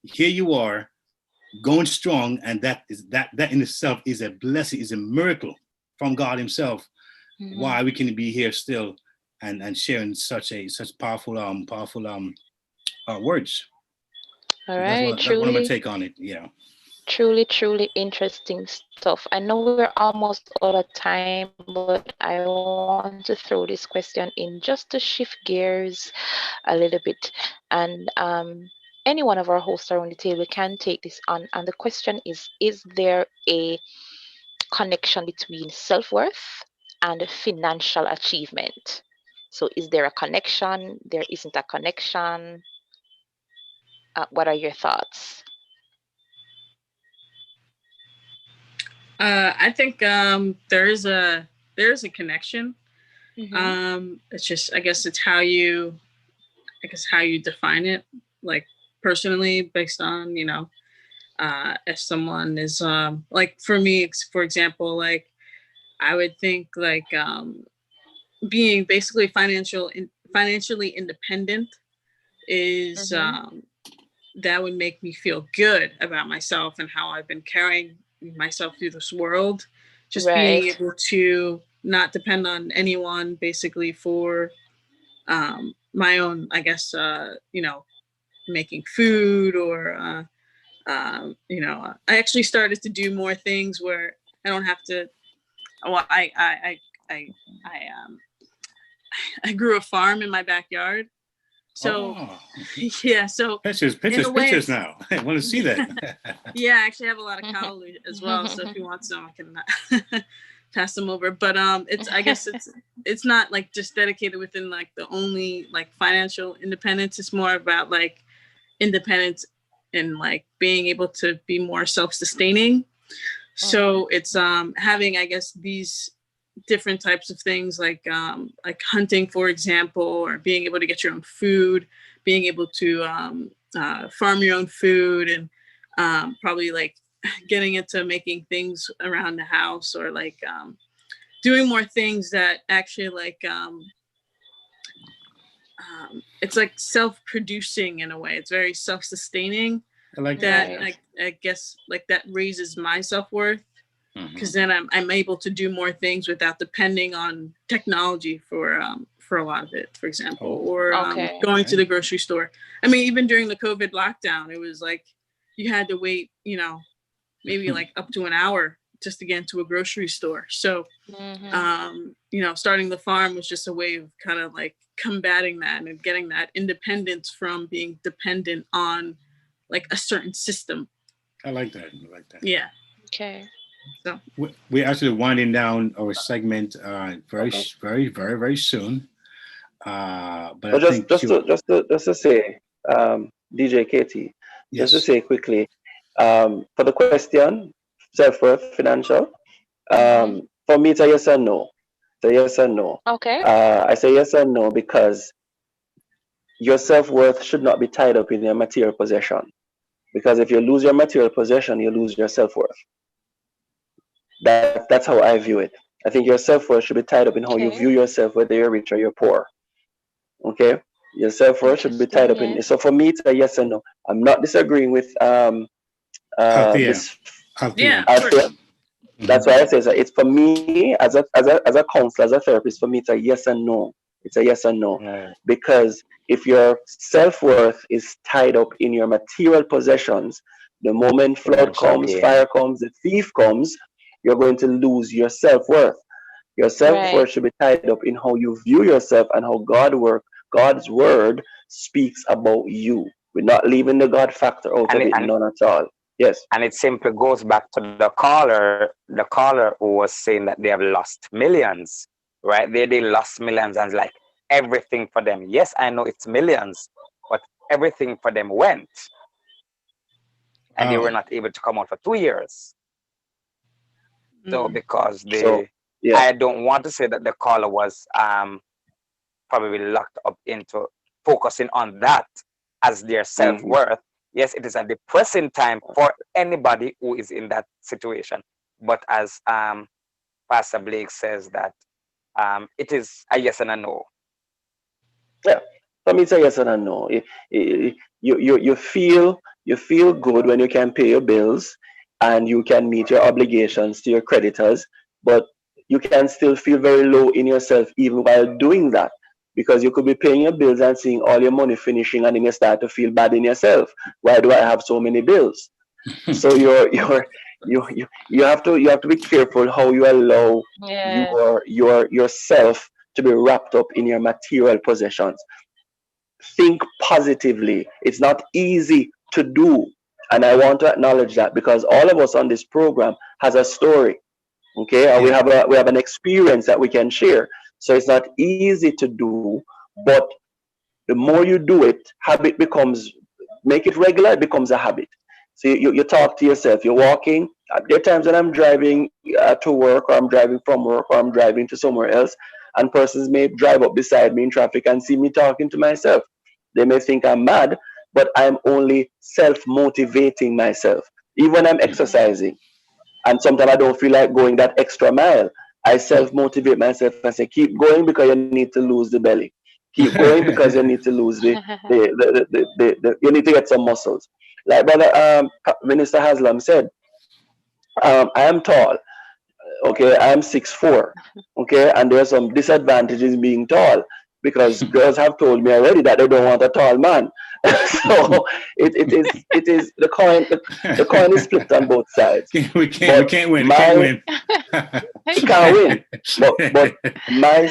here you are going strong, and that in itself is a blessing, is a miracle from God Himself. Why we can be here still and sharing such powerful words. All right, that's one of my take on it. Yeah. Truly interesting stuff. I know we're almost out of time, but I want to throw this question in just to shift gears a little bit. And any one of our hosts around the table can take this on. And the question is there a connection between self-worth and financial achievement? So is there a connection? There isn't a connection? What are your thoughts? I think there is a connection. It's just, I guess it's how you define it, like personally, based on, if someone is like, for me, for example, like I would think like being basically financially independent is that would make me feel good about myself and how I've been carrying myself through this world. Just being able to not depend on anyone basically for my own, I guess, making food or, I actually started to do more things where I don't have to, well, I grew a farm in my backyard. So yeah, so pictures now. I want to see that. Yeah, I actually have a lot of cow as well. So if you want some, I can pass them over. But I guess it's not like just dedicated within like the only like financial independence. It's more about like independence and like being able to be more self-sustaining. So it's having, I guess, these different types of things like hunting, for example, or being able to get your own food, being able to farm your own food, and probably like getting into making things around the house, or like doing more things that actually like it's like self-producing in a way. It's very self-sustaining. I like that. I guess like that raises my self-worth. Because then I'm able to do more things without depending on technology for a lot of it, for example, or going to the grocery store. I mean, even during the COVID lockdown, it was like you had to wait, maybe like up to an hour just to get into a grocery store. So, starting the farm was just a way of kind of like combating that and getting that independence from being dependent on like a certain system. I like that. Yeah. Okay. So we're actually winding down our segment very soon. But just to say, DJ KT, just to say quickly, for the question, self-worth, financial, for me it's a yes and no. It's a yes and no. Okay. I say yes and no because your self-worth should not be tied up in your material possession. Because if you lose your material possession, you lose your self-worth. That's how I view it. I think your self-worth should be tied up in how you view yourself, whether you're rich or you're poor. Okay? Your self-worth should be tied up in. So for me, it's a yes and no. I'm not disagreeing with Althea. Althea. That's why I say it's for me as a counselor, as a therapist. For me, it's a yes and no. It's a yes and no. Because if your self-worth is tied up in your material possessions, the moment flood comes, fire comes, the thief comes, you're going to lose your self-worth. Your self-worth should be tied up in how you view yourself and how God's word speaks about you. We're not leaving the God factor out of it, none at all. Yes. And it simply goes back to the caller who was saying that they have lost millions, right? They lost millions, and like everything for them. Yes, I know it's millions, but everything for them went. And they were not able to come out for 2 years. So because I don't want to say that the caller was probably locked up into focusing on that as their self-worth. Yes, it is a depressing time for anybody who is in that situation. But as Pastor Blake says that it is a yes and a no. Yeah, for me it's a yes and a no. You feel good when you can pay your bills and you can meet your obligations to your creditors, but you can still feel very low in yourself even while doing that, because you could be paying your bills and seeing all your money finishing, and then you start to feel bad in yourself. Why do I have so many bills? So you have to be careful how you allow yourself to be wrapped up in your material possessions. Think positively. It's not easy to do, and I want to acknowledge that, because all of us on this program has a story. Okay, and we have an experience that we can share. So it's not easy to do, but the more you do it, make it regular, it becomes a habit. So you talk to yourself, you're walking. There are times when I'm driving to work, or I'm driving from work, or I'm driving to somewhere else, and persons may drive up beside me in traffic and see me talking to myself. They may think I'm mad, but I'm only self-motivating myself. Even when I'm exercising, and sometimes I don't feel like going that extra mile, I self-motivate myself and say, keep going because you need to lose the belly. Keep going because you need to lose you need to get some muscles. Like Brother Minister Haslam said, I am tall. Okay, I am 6'4". Okay, and there are some disadvantages being tall, because girls have told me already that they don't want a tall man. So it is the coin is split on both sides. We can't win. You can't win. But my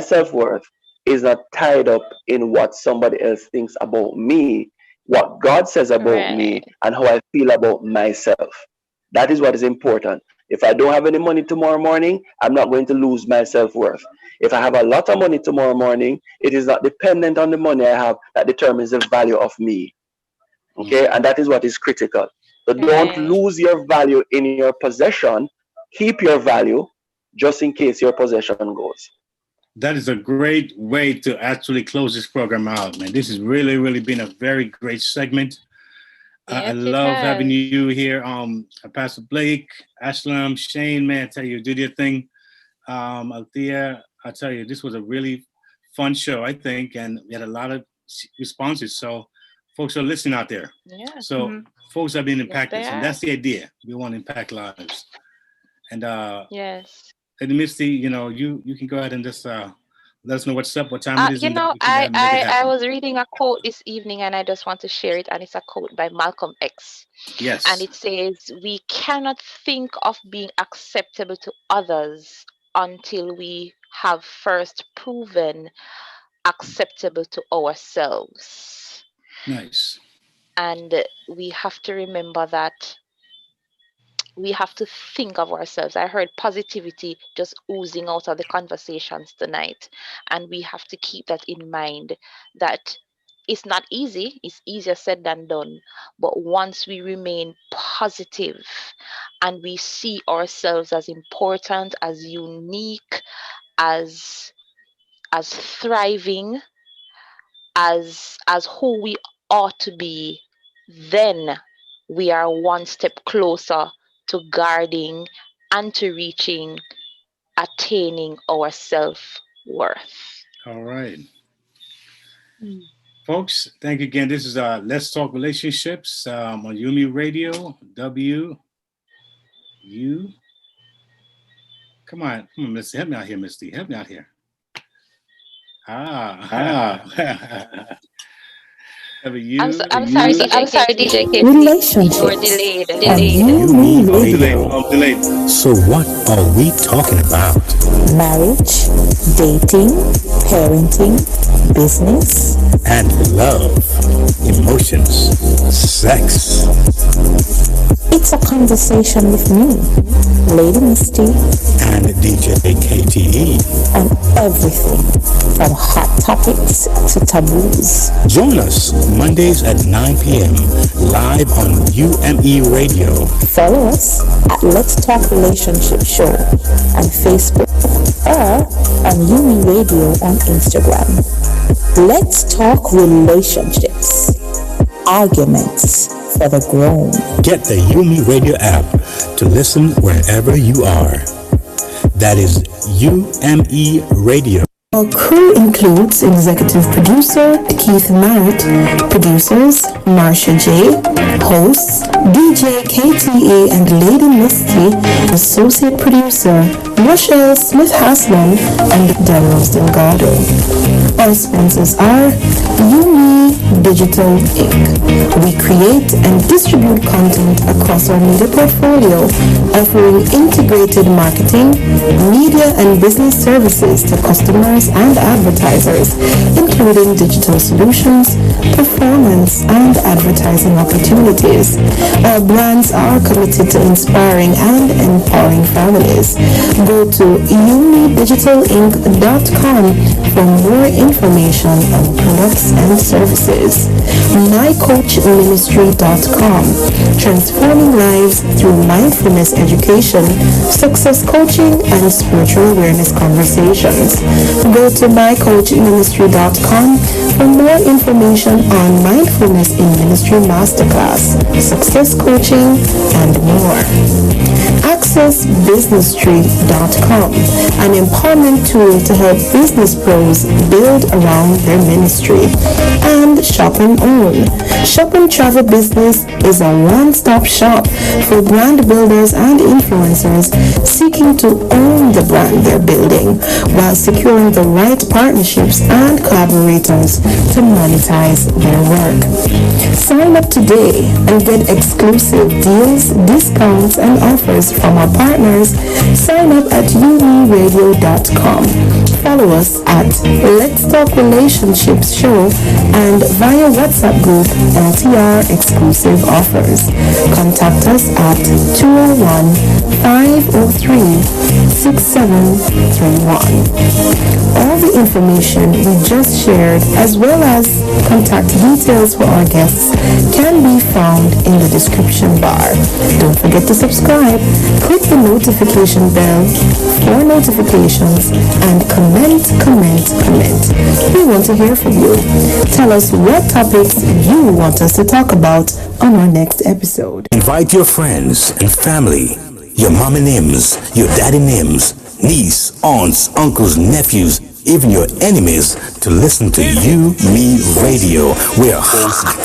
self-worth is not tied up in what somebody else thinks about me, what God says about me, and how I feel about myself. That is what is important. If I don't have any money tomorrow morning, I'm not going to lose my self-worth. If I have a lot of money tomorrow morning, it is not dependent on the money I have that determines the value of me. Okay, and that is what is critical. So don't lose your value in your possession. Keep your value just in case your possession goes. That is a great way to actually close this program out, man. This has really, really been a very great segment. I love having you here, Pastor Blake, Haslam, Shane, man, I tell you, did your thing. Althea, I tell you, this was a really fun show, I think, and we had a lot of responses. So folks are listening out there. Yeah. So folks are being impacted, and that's the idea. We want to impact lives. And yes, Lady Misty, you can go ahead and just let us know what's up, what time it is. I was reading a quote this evening, and I just want to share it. And it's a quote by Malcolm X. Yes. And it says, "We cannot think of being acceptable to others until we have first proven acceptable to ourselves." Nice. And we have to remember that we have to think of ourselves. I heard positivity just oozing out of the conversations tonight. And we have to keep that in mind, that it's not easy. It's easier said than done. But once we remain positive and we see ourselves as important, as unique, as thriving, as who we ought to be, then we are one step closer to guarding and to reaching, attaining our self-worth. All right. Folks, thank you again. This is Let's Talk Relationships on Yumi Radio, Come on, Misty. Help me out here, Misty. Help me out here. I'm sorry, DJ KT. Relationships. You were delayed. Delayed. So what are we talking about? Marriage, dating, parenting, business, And love, emotions, sex. It's a conversation with me, Lady Misty, and DJ KTE on everything from hot topics to taboos. Join us Mondays at 9 p.m. live on UME Radio. Follow us at Let's Talk Relationship Show on Facebook or on UME Radio on Instagram. Let's talk relationships, arguments for the grown. Get the UME Radio app to listen wherever you are. That is UME Radio. Our crew includes executive producer Keith Merritt, producers Marsha J, hosts DJ KTE and Lady Misty, associate producer Rochelle Smith Haslam and Delrose Delgado. Our sponsors are UME Digital Inc. We create and distribute content across our media portfolio, offering integrated marketing, media and business services to customers and advertisers, including digital solutions, performance, and advertising opportunities. Our brands are committed to inspiring and empowering families. Go to umedigital.inc.com for more information on products and services. mycoachministry.com, transforming lives through mindfulness education, success coaching, and spiritual awareness conversations. Go to mycoachministry.com for more information on Mindfulness in Ministry Masterclass, success coaching, and more. AccessBusinessTree.com, an empowerment tool to help business pros build around their ministry. And Shop and Own. Shop and Travel Business is a one-stop shop for brand builders and influencers seeking to own the brand they're building while securing the right partnerships and collaborators to monetize their work. Sign up today and get exclusive deals, discounts, and offers from our partners. Sign up at umeradio.com. Follow us at Let's Talk Relationships Show and via WhatsApp group LTR exclusive offers. Contact us at 201-503-6731. All the information we just shared, as well as contact details for our guests, can be found in the description bar. Don't forget to subscribe, click the notification bell for notifications, and comment. We want to hear from you. Tell us what topics you want us to talk about on our next episode. Invite your friends and family, your mama names, your daddy names, niece, aunts, uncles, nephews, even your enemies to listen to UME Radio. We're hot.